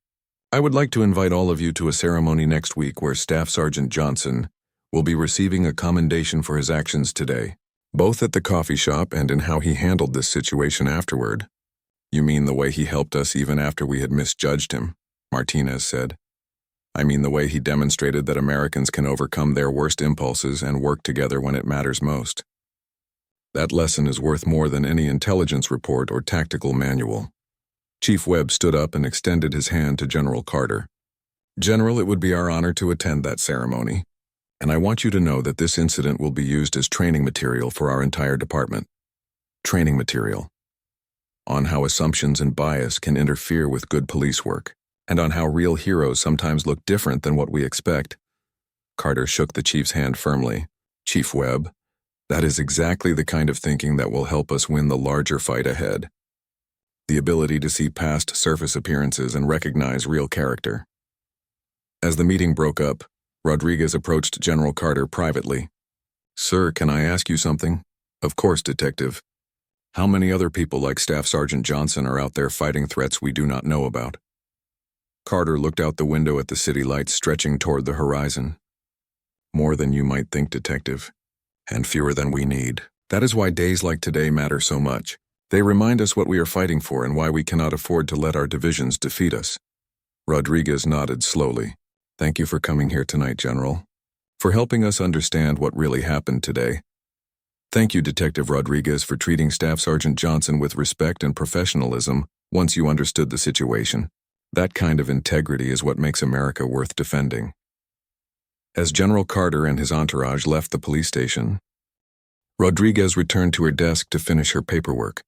I would like to invite all of you to a ceremony next week where Staff Sergeant Johnson will be receiving a commendation for his actions today, both at the coffee shop and in how he handled this situation afterward. You mean the way he helped us even after we had misjudged him, Martinez said. I mean the way he demonstrated that Americans can overcome their worst impulses and work together when it matters most. That lesson is worth more than any intelligence report or tactical manual. Chief Webb stood up and extended his hand to General Carter. General, it would be our honor to attend that ceremony, and I want you to know that this incident will be used as training material for our entire department. Training material on how assumptions and bias can interfere with good police work, and on how real heroes sometimes look different than what we expect. Carter shook the chief's hand firmly. Chief Webb, that is exactly the kind of thinking that will help us win the larger fight ahead. The ability to see past surface appearances and recognize real character. As the meeting broke up, Rodriguez approached General Carter privately. Sir, can I ask you something? Of course, Detective. How many other people like Staff Sergeant Johnson are out there fighting threats we do not know about? Carter looked out the window at the city lights stretching toward the horizon. More than you might think, Detective, and fewer than we need. That is why days like today matter so much. They remind us what we are fighting for and why we cannot afford to let our divisions defeat us. Rodriguez nodded slowly. Thank you for coming here tonight, General. For helping us understand what really happened today. Thank you, Detective Rodriguez, for treating Staff Sergeant Johnson with respect and professionalism once you understood the situation. That kind of integrity is what makes America worth defending. As General Carter and his entourage left the police station, Rodriguez returned to her desk to finish her paperwork.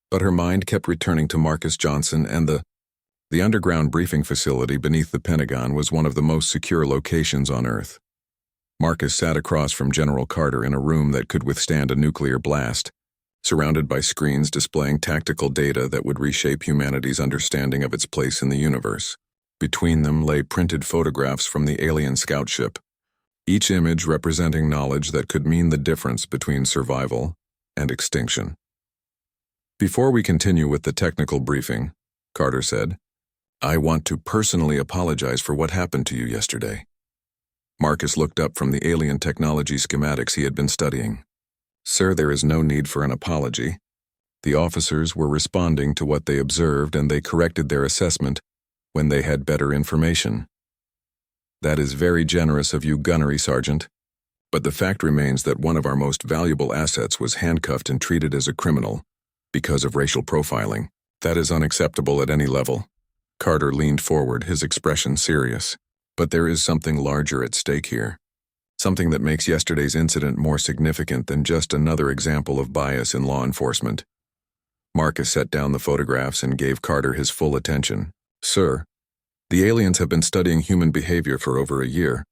But her mind kept returning to Marcus Johnson, and the underground briefing facility beneath the Pentagon was one of the most secure locations on Earth. Marcus sat across from General Carter in a room that could withstand a nuclear blast, surrounded by screens displaying tactical data that would reshape humanity's understanding of its place in the universe. Between them lay printed photographs from the alien scout ship, each image representing knowledge that could mean the difference between survival and extinction. Before we continue with the technical briefing, Carter said, I want to personally apologize for what happened to you yesterday. Marcus looked up from the alien technology schematics he had been studying. Sir, there is no need for an apology. The officers were responding to what they observed and they corrected their assessment when they had better information. That is very generous of you, Gunnery Sergeant. But the fact remains that one of our most valuable assets was handcuffed and treated as a criminal because of racial profiling. That is unacceptable at any level. Carter leaned forward, his expression serious. But there is something larger at stake here. Something that makes yesterday's incident more significant than just another example of bias in law enforcement. Marcus set down the photographs and gave Carter his full attention. Sir, the aliens have been studying human behavior for over a year.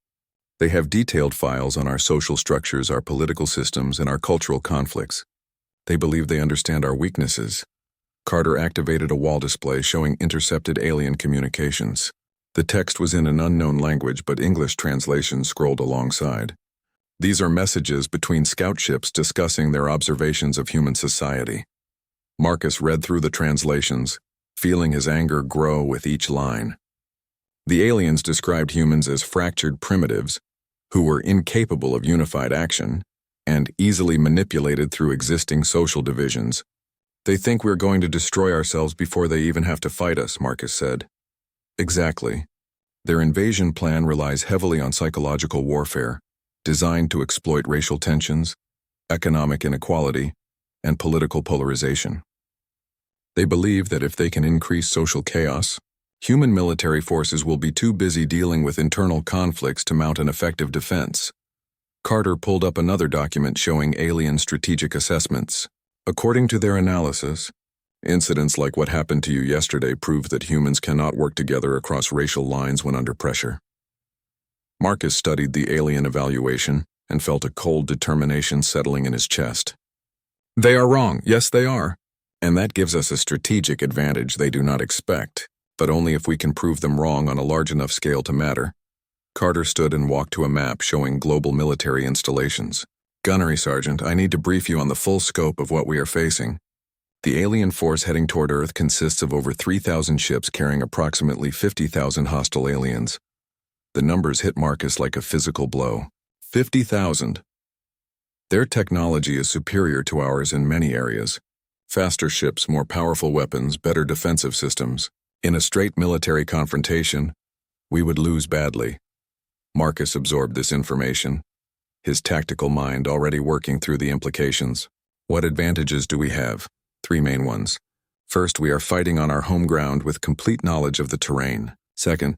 They have detailed files on our social structures, our political systems, and our cultural conflicts. They believe they understand our weaknesses. Carter activated a wall display showing intercepted alien communications. The text was in an unknown language, but English translations scrolled alongside. These are messages between scout ships discussing their observations of human society. Marcus read through the translations, feeling his anger grow with each line. The aliens described humans as fractured primitives who were incapable of unified action and easily manipulated through existing social divisions. They think we're going to destroy ourselves before they even have to fight us, Marcus said. Exactly. Their invasion plan relies heavily on psychological warfare, designed to exploit racial tensions, economic inequality, and political polarization. They believe that if they can increase social chaos, human military forces will be too busy dealing with internal conflicts to mount an effective defense. Carter pulled up another document showing alien strategic assessments. According to their analysis, incidents like what happened to you yesterday prove that humans cannot work together across racial lines when under pressure. Marcus studied the alien evaluation and felt a cold determination settling in his chest. They are wrong, yes they are, and that gives us a strategic advantage they do not expect, but only if we can prove them wrong on a large enough scale to matter. Carter stood and walked to a map showing global military installations. Gunnery Sergeant, I need to brief you on the full scope of what we are facing. The alien force heading toward Earth consists of over 3,000 ships carrying approximately 50,000 hostile aliens. The numbers hit Marcus like a physical blow. 50,000. Their technology is superior to ours in many areas. Faster ships, more powerful weapons, better defensive systems. In a straight military confrontation, we would lose badly. Marcus absorbed this information, his tactical mind already working through the implications. What advantages do we have? 3 main ones. First, we are fighting on our home ground with complete knowledge of the terrain. Second,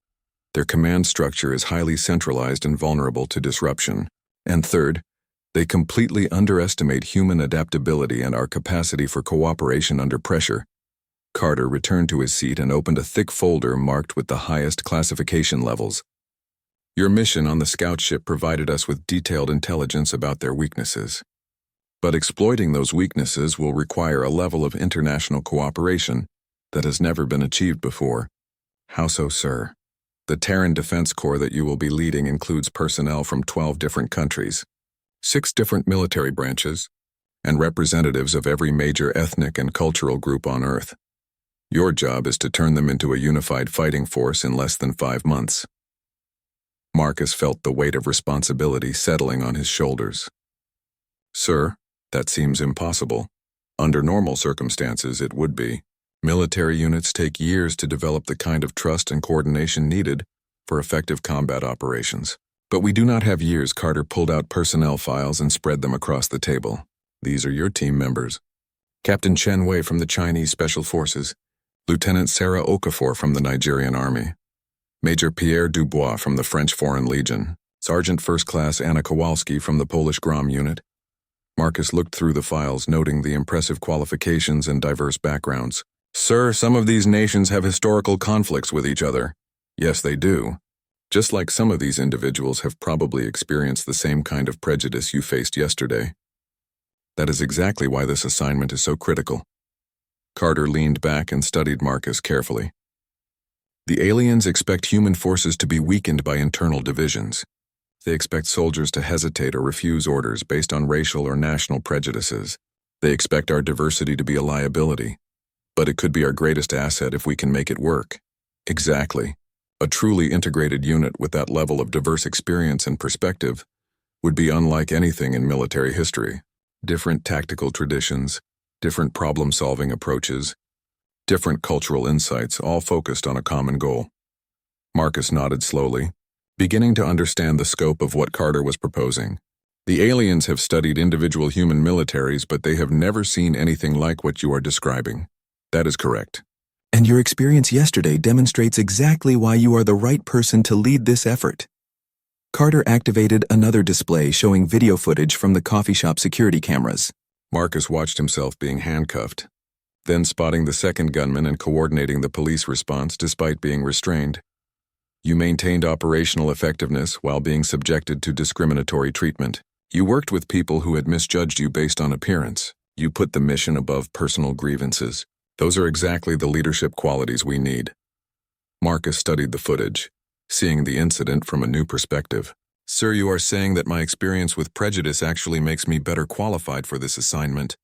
their command structure is highly centralized and vulnerable to disruption. And third, they completely underestimate human adaptability and our capacity for cooperation under pressure. Carter returned to his seat and opened a thick folder marked with the highest classification levels. Your mission on the scout ship provided us with detailed intelligence about their weaknesses. But exploiting those weaknesses will require a level of international cooperation that has never been achieved before. How so, sir? The Terran Defense Corps that you will be leading includes personnel from 12 different countries, 6 different military branches, and representatives of every major ethnic and cultural group on Earth. Your job is to turn them into a unified fighting force in less than 5 months. Marcus felt the weight of responsibility settling on his shoulders. Sir, that seems impossible. Under normal circumstances, it would be. Military units take years to develop the kind of trust and coordination needed for effective combat operations. But we do not have years. Carter pulled out personnel files and spread them across the table. These are your team members. Captain Chen Wei from the Chinese Special Forces, Lieutenant Sarah Okafor from the Nigerian Army, Major Pierre Dubois from the French Foreign Legion, Sergeant First Class Anna Kowalski from the Polish Grom Unit. Marcus looked through the files, noting the impressive qualifications and diverse backgrounds. Sir, some of these nations have historical conflicts with each other. Yes, they do. Just like some of these individuals have probably experienced the same kind of prejudice you faced yesterday. That is exactly why this assignment is so critical. Carter leaned back and studied Marcus carefully. The aliens expect human forces to be weakened by internal divisions. They expect soldiers to hesitate or refuse orders based on racial or national prejudices. They expect our diversity to be a liability. But it could be our greatest asset if we can make it work. Exactly. A truly integrated unit with that level of diverse experience and perspective would be unlike anything in military history. Different tactical traditions, different problem-solving approaches, different cultural insights, all focused on a common goal. Marcus nodded slowly, beginning to understand the scope of what Carter was proposing. The aliens have studied individual human militaries, but they have never seen anything like what you are describing. That is correct. And your experience yesterday demonstrates exactly why you are the right person to lead this effort. Carter activated another display showing video footage from the coffee shop security cameras. Marcus watched himself being handcuffed, then spotting the second gunman and coordinating the police response despite being restrained. You maintained operational effectiveness while being subjected to discriminatory treatment. You worked with people who had misjudged you based on appearance. You put the mission above personal grievances. Those are exactly the leadership qualities we need. Marcus studied the footage, seeing the incident from a new perspective. Sir, you are saying that my experience with prejudice actually makes me better qualified for this assignment.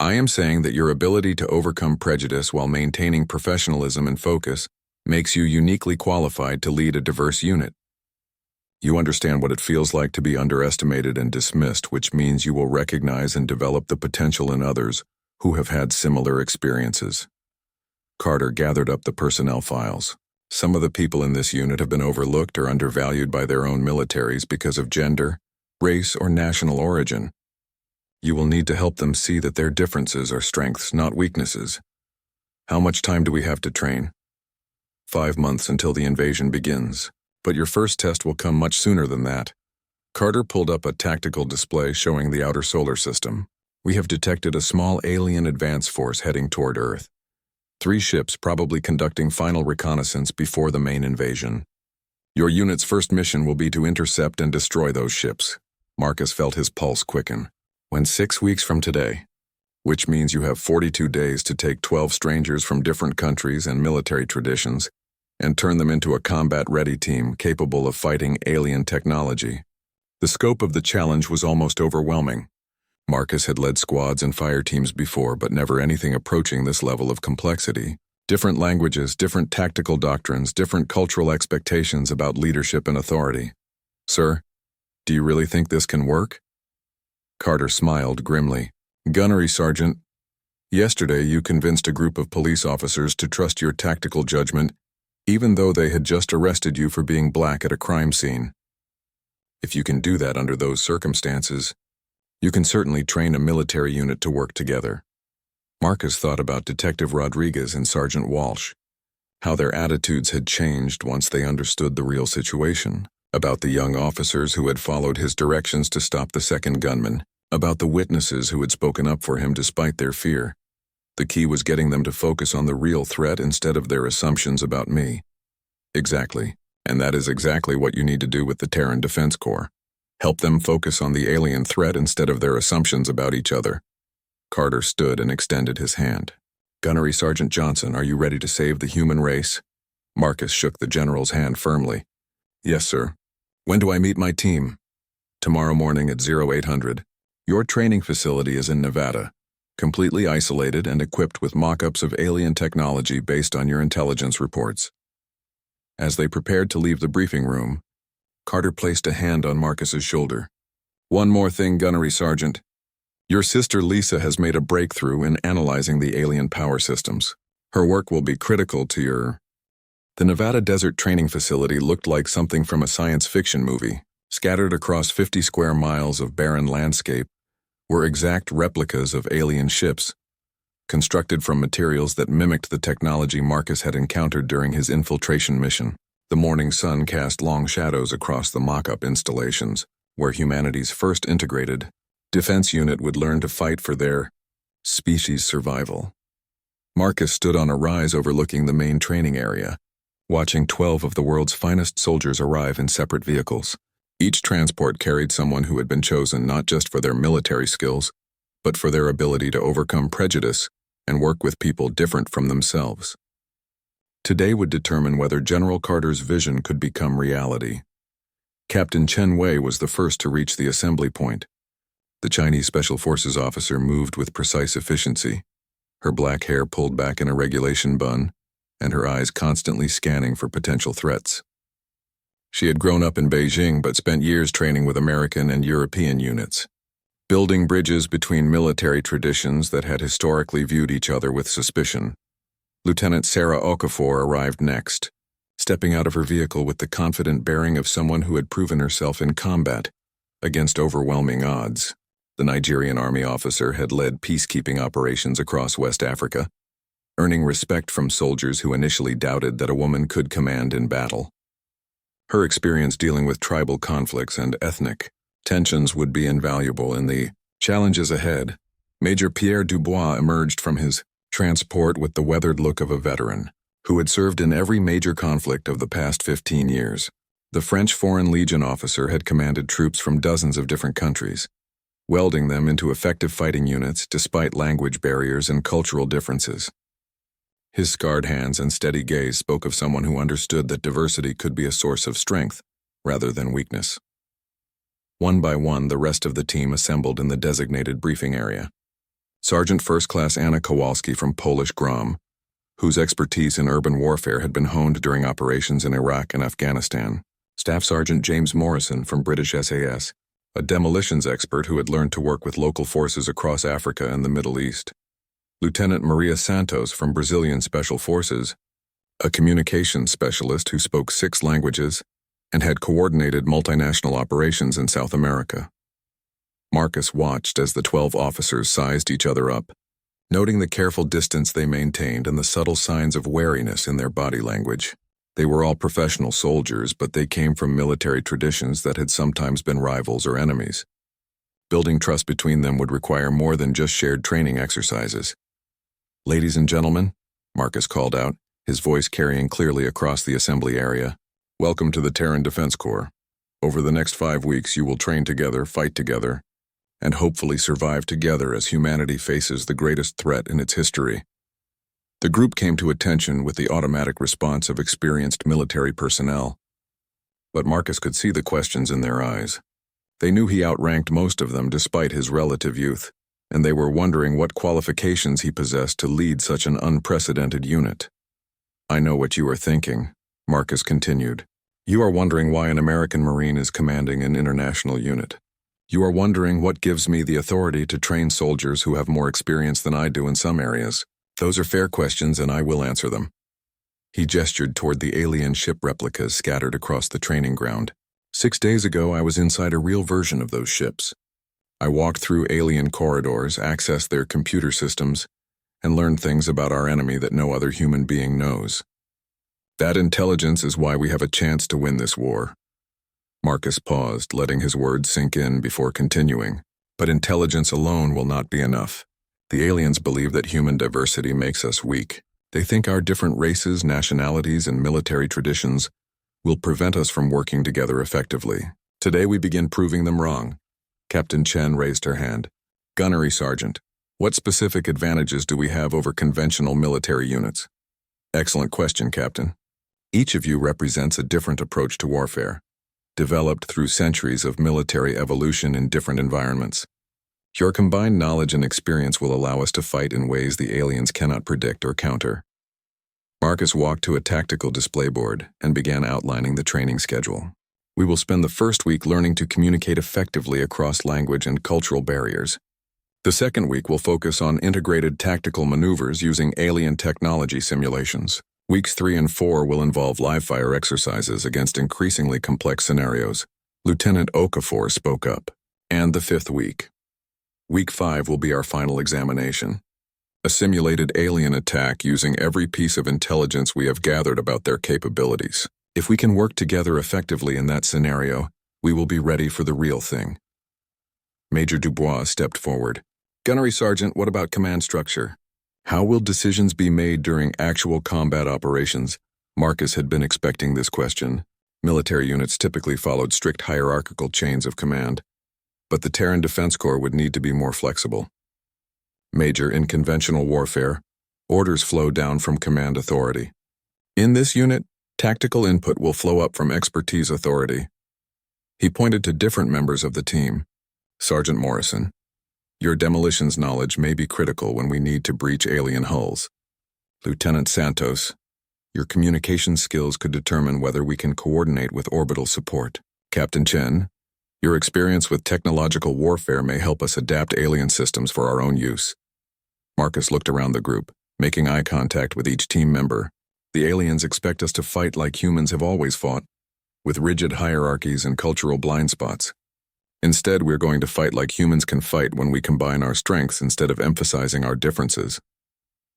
I am saying that your ability to overcome prejudice while maintaining professionalism and focus makes you uniquely qualified to lead a diverse unit. You understand what it feels like to be underestimated and dismissed, which means you will recognize and develop the potential in others who have had similar experiences. Carter gathered up the personnel files. Some of the people in this unit have been overlooked or undervalued by their own militaries because of gender, race, or national origin. You will need to help them see that their differences are strengths, not weaknesses. How much time do we have to train? 5 months until the invasion begins, but your first test will come much sooner than that. Carter pulled up a tactical display showing the outer solar system. We have detected a small alien advance force heading toward Earth. 3 ships probably conducting final reconnaissance before the main invasion. Your unit's first mission will be to intercept and destroy those ships. Marcus felt his pulse quicken. When 6 weeks from today, which means you have 42 days to take 12 strangers from different countries and military traditions and turn them into a combat-ready team capable of fighting alien technology. The scope of the challenge was almost overwhelming. Marcus had led squads and fire teams before, but never anything approaching this level of complexity. Different languages, different tactical doctrines, different cultural expectations about leadership and authority. Sir, do you really think this can work? Carter smiled grimly. Gunnery Sergeant, yesterday you convinced a group of police officers to trust your tactical judgment, even though they had just arrested you for being black at a crime scene. If you can do that under those circumstances, you can certainly train a military unit to work together. Marcus thought about Detective Rodriguez and Sergeant Walsh, how their attitudes had changed once they understood the real situation, about the young officers who had followed his directions to stop the second gunman, about the witnesses who had spoken up for him despite their fear. The key was getting them to focus on the real threat instead of their assumptions about me. Exactly, and that is exactly what you need to do with the Terran Defense Corps. Help them focus on the alien threat instead of their assumptions about each other. Carter stood and extended his hand. Gunnery Sergeant Johnson, are you ready to save the human race? Marcus shook the general's hand firmly. Yes, sir. When do I meet my team? Tomorrow morning at 0800. Your training facility is in Nevada, completely isolated and equipped with mock-ups of alien technology based on your intelligence reports. As they prepared to leave the briefing room, Carter placed a hand on Marcus's shoulder. One more thing, Gunnery Sergeant. Your sister Lisa has made a breakthrough in analyzing the alien power systems. Her work will be critical to your... The Nevada Desert Training Facility looked like something from a science fiction movie. Scattered across 50 square miles of barren landscape were exact replicas of alien ships, constructed from materials that mimicked the technology Marcus had encountered during his infiltration mission. The morning sun cast long shadows across the mock-up installations, where humanity's first integrated defense unit would learn to fight for their species' survival. Marcus stood on a rise overlooking the main training area, watching 12 of the world's finest soldiers arrive in separate vehicles. Each transport carried someone who had been chosen not just for their military skills, but for their ability to overcome prejudice and work with people different from themselves. Today would determine whether General Carter's vision could become reality. Captain Chen Wei was the first to reach the assembly point. The Chinese Special Forces officer moved with precise efficiency, her black hair pulled back in a regulation bun, and her eyes constantly scanning for potential threats. She had grown up in Beijing but spent years training with American and European units, building bridges between military traditions that had historically viewed each other with suspicion. Lieutenant Sarah Okafor arrived next, stepping out of her vehicle with the confident bearing of someone who had proven herself in combat against overwhelming odds. The Nigerian Army officer had led peacekeeping operations across West Africa, earning respect from soldiers who initially doubted that a woman could command in battle. Her experience dealing with tribal conflicts and ethnic tensions would be invaluable in the challenges ahead. Major Pierre Dubois emerged from his transport with the weathered look of a veteran who had served in every major conflict of the past 15 years. The French Foreign Legion officer had commanded troops from dozens of different countries, welding them into effective fighting units despite language barriers and cultural differences. His scarred hands and steady gaze spoke of someone who understood that diversity could be a source of strength rather than weakness. One by one, the rest of the team assembled in the designated briefing area. Sergeant First Class Anna Kowalski from Polish Grom, whose expertise in urban warfare had been honed during operations in Iraq and Afghanistan. Staff Sergeant James Morrison from British SAS, a demolitions expert who had learned to work with local forces across Africa and the Middle East. Lieutenant Maria Santos from Brazilian Special Forces, a communications specialist who spoke 6 languages and had coordinated multinational operations in South America. Marcus watched as the 12 officers sized each other up, noting the careful distance they maintained and the subtle signs of wariness in their body language. They were all professional soldiers, but they came from military traditions that had sometimes been rivals or enemies. Building trust between them would require more than just shared training exercises. "Ladies and gentlemen," Marcus called out, his voice carrying clearly across the assembly area, "welcome to the Terran Defense Corps. Over the next 5 weeks you will train together, fight together, and hopefully survive together as humanity faces the greatest threat in its history." The group came to attention with the automatic response of experienced military personnel. But Marcus could see the questions in their eyes. They knew he outranked most of them despite his relative youth, and they were wondering what qualifications he possessed to lead such an unprecedented unit. "I know what you are thinking," Marcus continued. "You are wondering why an American Marine is commanding an international unit. You are wondering what gives me the authority to train soldiers who have more experience than I do in some areas. Those are fair questions, and I will answer them." He gestured toward the alien ship replicas scattered across the training ground. 6 days ago, I was inside a real version of those ships. I walked through alien corridors, accessed their computer systems, and learned things about our enemy that no other human being knows. That intelligence is why we have a chance to win this war. Marcus paused, letting his words sink in before continuing. But intelligence alone will not be enough. The aliens believe that human diversity makes us weak. They think our different races, nationalities, and military traditions will prevent us from working together effectively. Today we begin proving them wrong. Captain Chen raised her hand. "Gunnery Sergeant, what specific advantages do we have over conventional military units?" "Excellent question, Captain. Each of you represents a different approach to warfare, developed through centuries of military evolution in different environments. Your combined knowledge and experience will allow us to fight in ways the aliens cannot predict or counter." Marcus walked to a tactical display board and began outlining the training schedule. "We will spend the first week learning to communicate effectively across language and cultural barriers. The second week will focus on integrated tactical maneuvers using alien technology simulations. Weeks 3 and 4 will involve live-fire exercises against increasingly complex scenarios." Lieutenant Okafor spoke up. "And the 5th week. Week 5 will be our final examination. A simulated alien attack using every piece of intelligence we have gathered about their capabilities. If we can work together effectively in that scenario, we will be ready for the real thing." Major Dubois stepped forward. "Gunnery Sergeant, what about command structure? How will decisions be made during actual combat operations Marcus had been expecting this question. Military units typically followed strict hierarchical chains of command, but the Terran Defense Corps would need to be more flexible. Major, in conventional warfare, orders flow down from command authority. In this unit, tactical input will flow up from expertise authority. He pointed to different members of the team. Sergeant Morrison, your demolitions knowledge may be critical when we need to breach alien hulls. Lieutenant Santos, your communication skills could determine whether we can coordinate with orbital support. Captain Chen, your experience with technological warfare may help us adapt alien systems for our own use. Marcus looked around the group, making eye contact with each team member. The aliens expect us to fight like humans have always fought, with rigid hierarchies and cultural blind spots. Instead, we're going to fight like humans can fight when we combine our strengths instead of emphasizing our differences.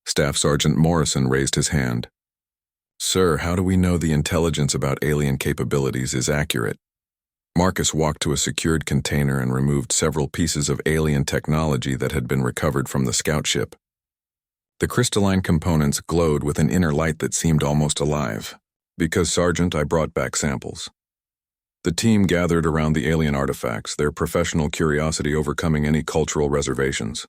Staff Sergeant Morrison raised his hand. Sir, how do we know the intelligence about alien capabilities is accurate? Marcus walked to a secured container and removed several pieces of alien technology that had been recovered from the scout ship. The crystalline components glowed with an inner light that seemed almost alive. Because, Sergeant, I brought back samples. The team gathered around the alien artifacts, their professional curiosity overcoming any cultural reservations.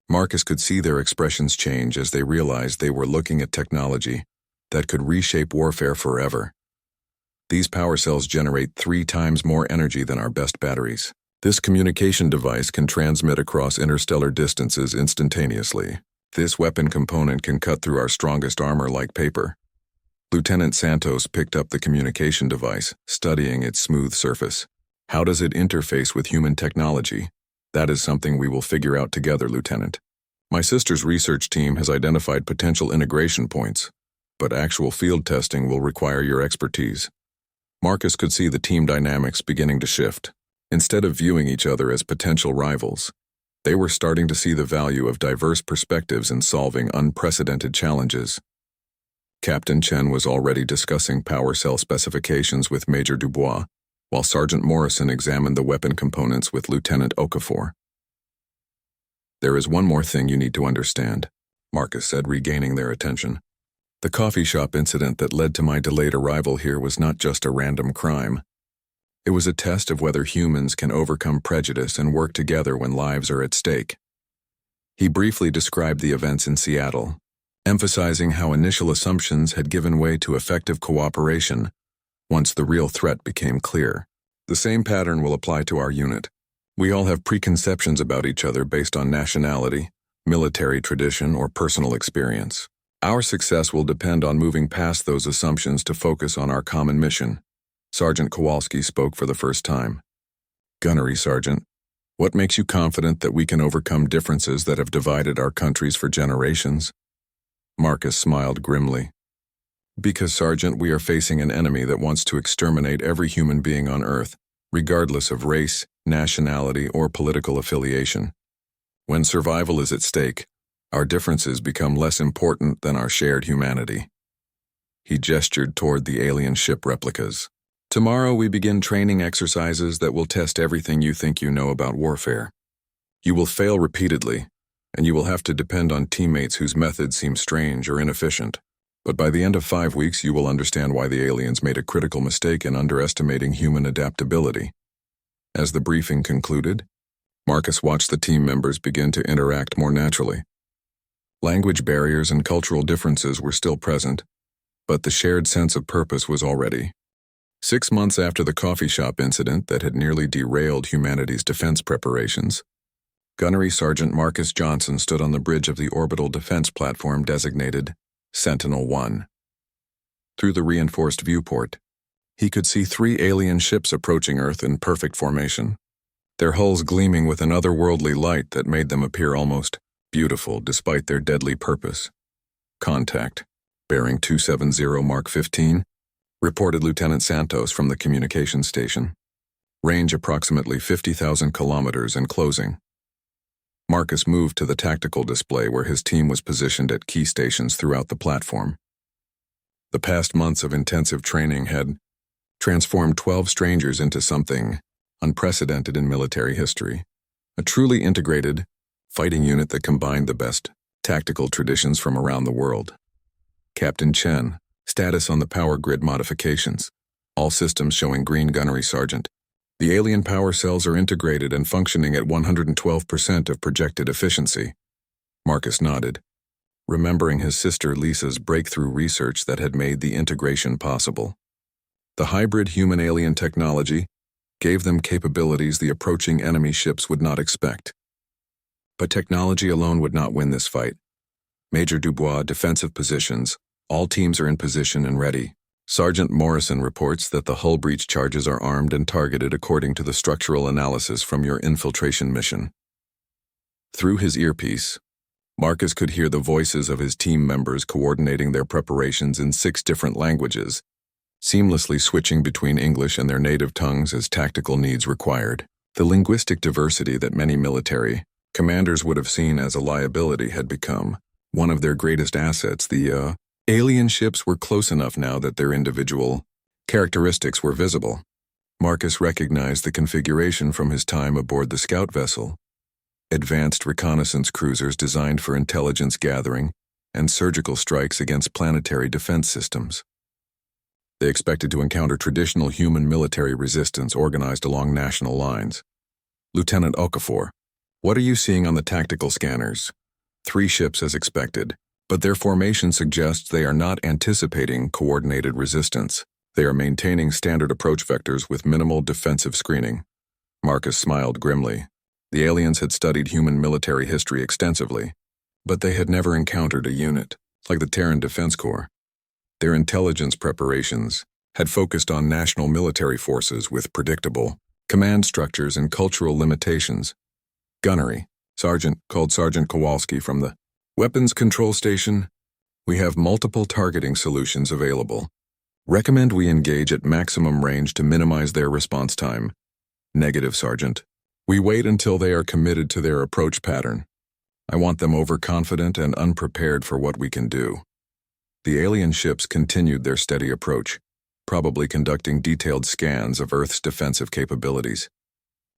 Marcus could see their expressions change as they realized they were looking at technology that could reshape warfare forever. These power cells generate 3 times more energy than our best batteries. This communication device can transmit across interstellar distances instantaneously. This weapon component can cut through our strongest armor like paper. Lieutenant Santos picked up the communication device, studying its smooth surface. How does it interface with human technology? That is something we will figure out together, Lieutenant. My sister's research team has identified potential integration points, but actual field testing will require your expertise. Marcus could see the team dynamics beginning to shift. Instead of viewing each other as potential rivals, they were starting to see the value of diverse perspectives in solving unprecedented challenges. Captain Chen was already discussing power cell specifications with Major Dubois, while Sergeant Morrison examined the weapon components with Lieutenant Okafor. There is one more thing you need to understand, Marcus said, regaining their attention. The coffee shop incident that led to my delayed arrival here was not just a random crime. It was a test of whether humans can overcome prejudice and work together when lives are at stake. He briefly described the events in Seattle, emphasizing how initial assumptions had given way to effective cooperation once the real threat became clear. The same pattern will apply to our unit. We all have preconceptions about each other based on nationality, military tradition, or personal experience. Our success will depend on moving past those assumptions to focus on our common mission. Sergeant Kowalski spoke for the first time. Gunnery Sergeant, what makes you confident that we can overcome differences that have divided our countries for generations? Marcus smiled grimly. Because, Sergeant, we are facing an enemy that wants to exterminate every human being on Earth, regardless of race, nationality, or political affiliation. When survival is at stake, our differences become less important than our shared humanity. He gestured toward the alien ship replicas. Tomorrow we begin training exercises that will test everything you think you know about warfare. You will fail repeatedly, and you will have to depend on teammates whose methods seem strange or inefficient. But by the end of 5 weeks, you will understand why the aliens made a critical mistake in underestimating human adaptability. As the briefing concluded, Marcus watched the team members begin to interact more naturally. Language barriers and cultural differences were still present, but the shared sense of purpose was already. 6 months after the coffee shop incident that had nearly derailed humanity's defense preparations, Gunnery Sergeant Marcus Johnson stood on the bridge of the orbital defense platform designated Sentinel-1. Through the reinforced viewport, he could see 3 alien ships approaching Earth in perfect formation, their hulls gleaming with an otherworldly light that made them appear almost beautiful despite their deadly purpose. Contact, bearing 270 Mark 15, reported Lieutenant Santos from the communication station. Range approximately 50,000 kilometers and closing. Marcus moved to the tactical display where his team was positioned at key stations throughout the platform. The past months of intensive training had transformed 12 strangers into something unprecedented in military history. A truly integrated fighting unit that combined the best tactical traditions from around the world. Captain Chen, Status on the power grid modifications. All systems showing green, Gunnery Sergeant. The alien power cells are integrated and functioning at 112% of projected efficiency. Marcus nodded, remembering his sister Lisa's breakthrough research that had made the integration possible. The hybrid human-alien technology gave them capabilities the approaching enemy ships would not expect. But technology alone would not win this fight. Major Dubois, defensive positions. All teams are in position and ready. Sergeant Morrison reports that the hull breach charges are armed and targeted according to the structural analysis from your infiltration mission. Through his earpiece, Marcus could hear the voices of his team members coordinating their preparations in 6 different languages, seamlessly switching between English and their native tongues as tactical needs required. The linguistic diversity that many military commanders would have seen as a liability had become one of their greatest assets. The alien ships were close enough now that their individual characteristics were visible. Marcus recognized the configuration from his time aboard the scout vessel. Advanced reconnaissance cruisers designed for intelligence gathering and surgical strikes against planetary defense systems. They expected to encounter traditional human military resistance organized along national lines. Lieutenant Okafor, what are you seeing on the tactical scanners? 3 ships as expected, but their formation suggests they are not anticipating coordinated resistance. They are maintaining standard approach vectors with minimal defensive screening. Marcus smiled grimly. The aliens had studied human military history extensively, but they had never encountered a unit like the Terran Defense Corps. Their intelligence preparations had focused on national military forces with predictable command structures and cultural limitations. Gunnery, Sergeant called Sergeant Kowalski from the Weapons Control Station. We have multiple targeting solutions available. Recommend we engage at maximum range to minimize their response time. Negative, Sergeant. We wait until they are committed to their approach pattern. I want them overconfident and unprepared for what we can do. The alien ships continued their steady approach, probably conducting detailed scans of Earth's defensive capabilities.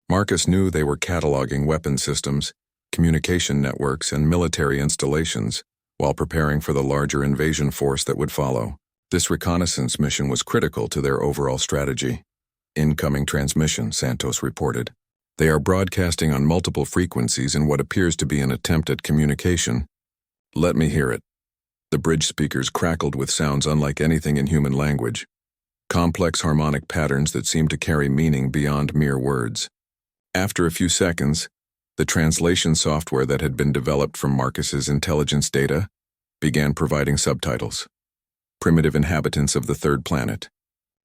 Marcus knew they were cataloging weapon systems, communication networks, and military installations while preparing for the larger invasion force that would follow. This reconnaissance mission was critical to their overall strategy. Incoming transmission, Santos reported. They are broadcasting on multiple frequencies in what appears to be an attempt at communication. Let me hear it. The bridge speakers crackled with sounds unlike anything in human language. Complex harmonic patterns that seemed to carry meaning beyond mere words. After a few seconds, the translation software that had been developed from Marcus's intelligence data began providing subtitles. Primitive inhabitants of the 3rd planet.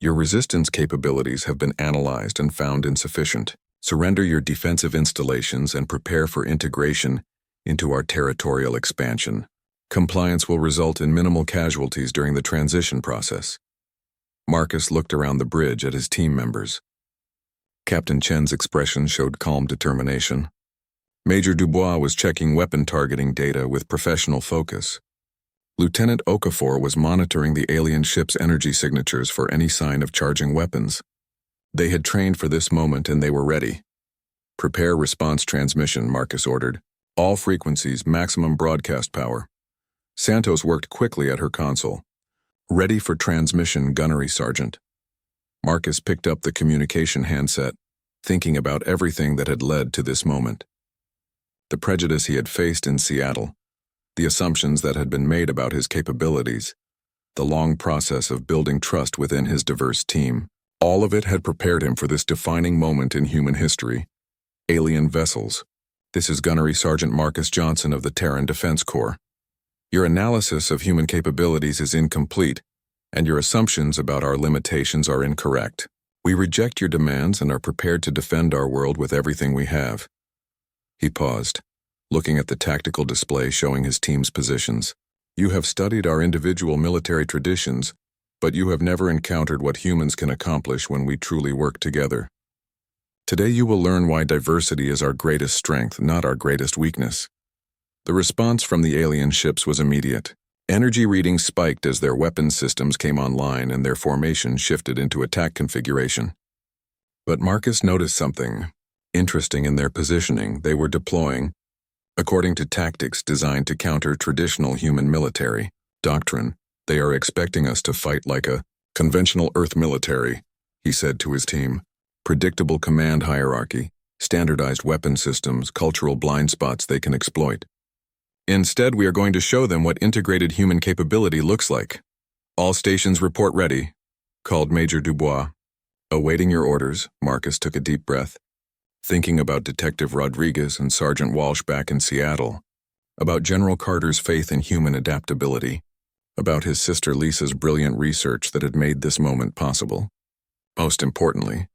Your resistance capabilities have been analyzed and found insufficient. Surrender your defensive installations and prepare for integration into our territorial expansion. Compliance will result in minimal casualties during the transition process. Marcus looked around the bridge at his team members. Captain Chen's expression showed calm determination. Major Dubois was checking weapon targeting data with professional focus. Lieutenant Okafor was monitoring the alien ship's energy signatures for any sign of charging weapons. They had trained for this moment and they were ready. Prepare response transmission, Marcus ordered. All frequencies, maximum broadcast power. Santos worked quickly at her console. Ready for transmission, Gunnery Sergeant. Marcus picked up the communication handset, thinking about everything that had led to this moment. The prejudice he had faced in Seattle, the assumptions that had been made about his capabilities, the long process of building trust within his diverse team. All of it had prepared him for this defining moment in human history. Alien vessels. This is Gunnery Sergeant Marcus Johnson of the Terran Defense Corps. Your analysis of human capabilities is incomplete, and your assumptions about our limitations are incorrect. We reject your demands and are prepared to defend our world with everything we have. He paused, looking at the tactical display showing his team's positions. You have studied our individual military traditions, but you have never encountered what humans can accomplish when we truly work together. Today you will learn why diversity is our greatest strength, not our greatest weakness. The response from the alien ships was immediate. Energy readings spiked as their weapon systems came online and their formation shifted into attack configuration. But Marcus noticed something interesting in their positioning. They were deploying according to tactics designed to counter traditional human military doctrine. They are expecting us to fight like a conventional Earth military, he said to his team. Predictable command hierarchy, standardized weapon systems, cultural blind spots they can exploit. Instead, we are going to show them what integrated human capability looks like. All stations report ready, called Major Dubois. Awaiting your orders, Marcus took a deep breath, thinking about Detective Rodriguez and Sergeant Walsh back in Seattle, about General Carter's faith in human adaptability, about his sister Lisa's brilliant research that had made this moment possible. Most importantly,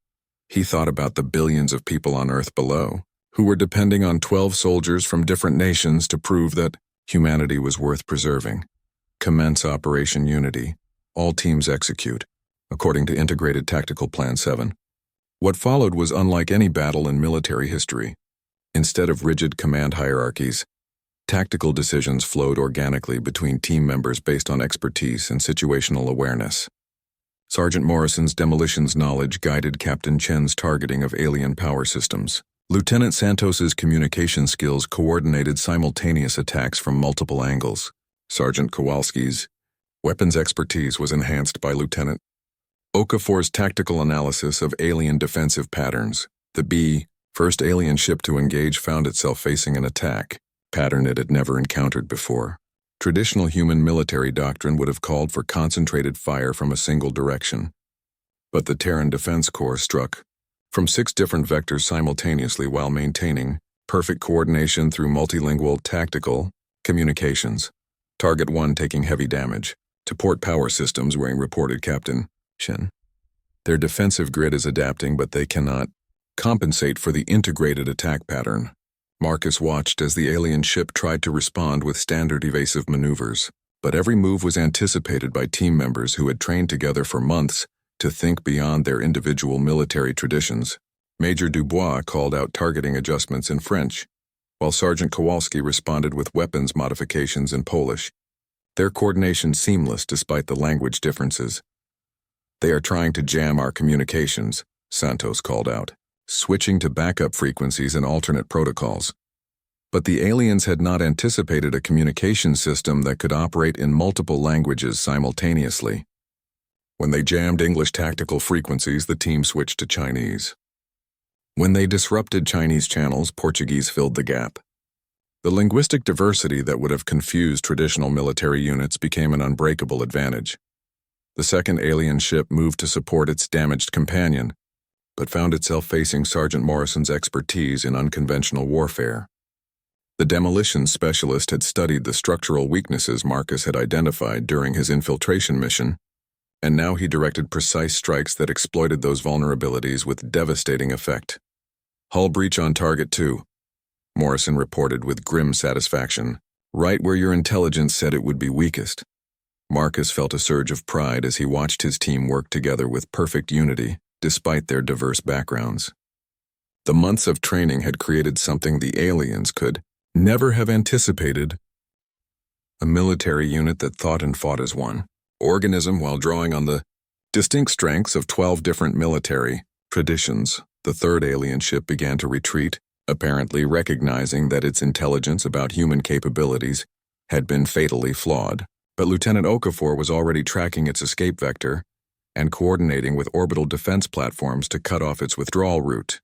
he thought about the billions of people on Earth below, who were depending on 12 soldiers from different nations to prove that humanity was worth preserving. Commence Operation Unity. All teams execute, according to Integrated Tactical Plan 7. What followed was unlike any battle in military history. Instead of rigid command hierarchies, tactical decisions flowed organically between team members based on expertise and situational awareness. Sergeant Morrison's demolitions knowledge guided Captain Chen's targeting of alien power systems. Lieutenant Santos's communication skills coordinated simultaneous attacks from multiple angles. Sergeant Kowalski's weapons expertise was enhanced by Lieutenant Okafor's tactical analysis of alien defensive patterns. The first alien ship to engage found itself facing an attack pattern it had never encountered before. Traditional human military doctrine would have called for concentrated fire from a single direction. But the Terran Defense Corps struck from 6 different vectors simultaneously while maintaining perfect coordination through multilingual tactical communications. Target 1 taking heavy damage. To port power systems, Wing reported Captain Shen. Their defensive grid is adapting, but they cannot compensate for the integrated attack pattern. Marcus watched as the alien ship tried to respond with standard evasive maneuvers, but every move was anticipated by team members who had trained together for months to think beyond their individual military traditions. Major Dubois called out targeting adjustments in French, while Sergeant Kowalski responded with weapons modifications in Polish. Their coordination seamless despite the language differences. They are trying to jam our communications, Santos called out, switching to backup frequencies and alternate protocols. But the aliens had not anticipated a communication system that could operate in multiple languages simultaneously. When they jammed English tactical frequencies, the team switched to Chinese. When they disrupted Chinese channels, Portuguese filled the gap. The linguistic diversity that would have confused traditional military units became an unbreakable advantage. The second alien ship moved to support its damaged companion, but found itself facing Sergeant Morrison's expertise in unconventional warfare. The demolition specialist had studied the structural weaknesses Marcus had identified during his infiltration mission, and now he directed precise strikes that exploited those vulnerabilities with devastating effect. Hull breach on target 2, Morrison reported with grim satisfaction, right where your intelligence said it would be weakest. Marcus felt a surge of pride as he watched his team work together with perfect unity, despite their diverse backgrounds. The months of training had created something the aliens could never have anticipated. A military unit that thought and fought as one organism while drawing on the distinct strengths of 12 different military traditions. The third alien ship began to retreat, apparently recognizing that its intelligence about human capabilities had been fatally flawed. But Lieutenant Okafor was already tracking its escape vector and coordinating with orbital defense platforms to cut off its withdrawal route.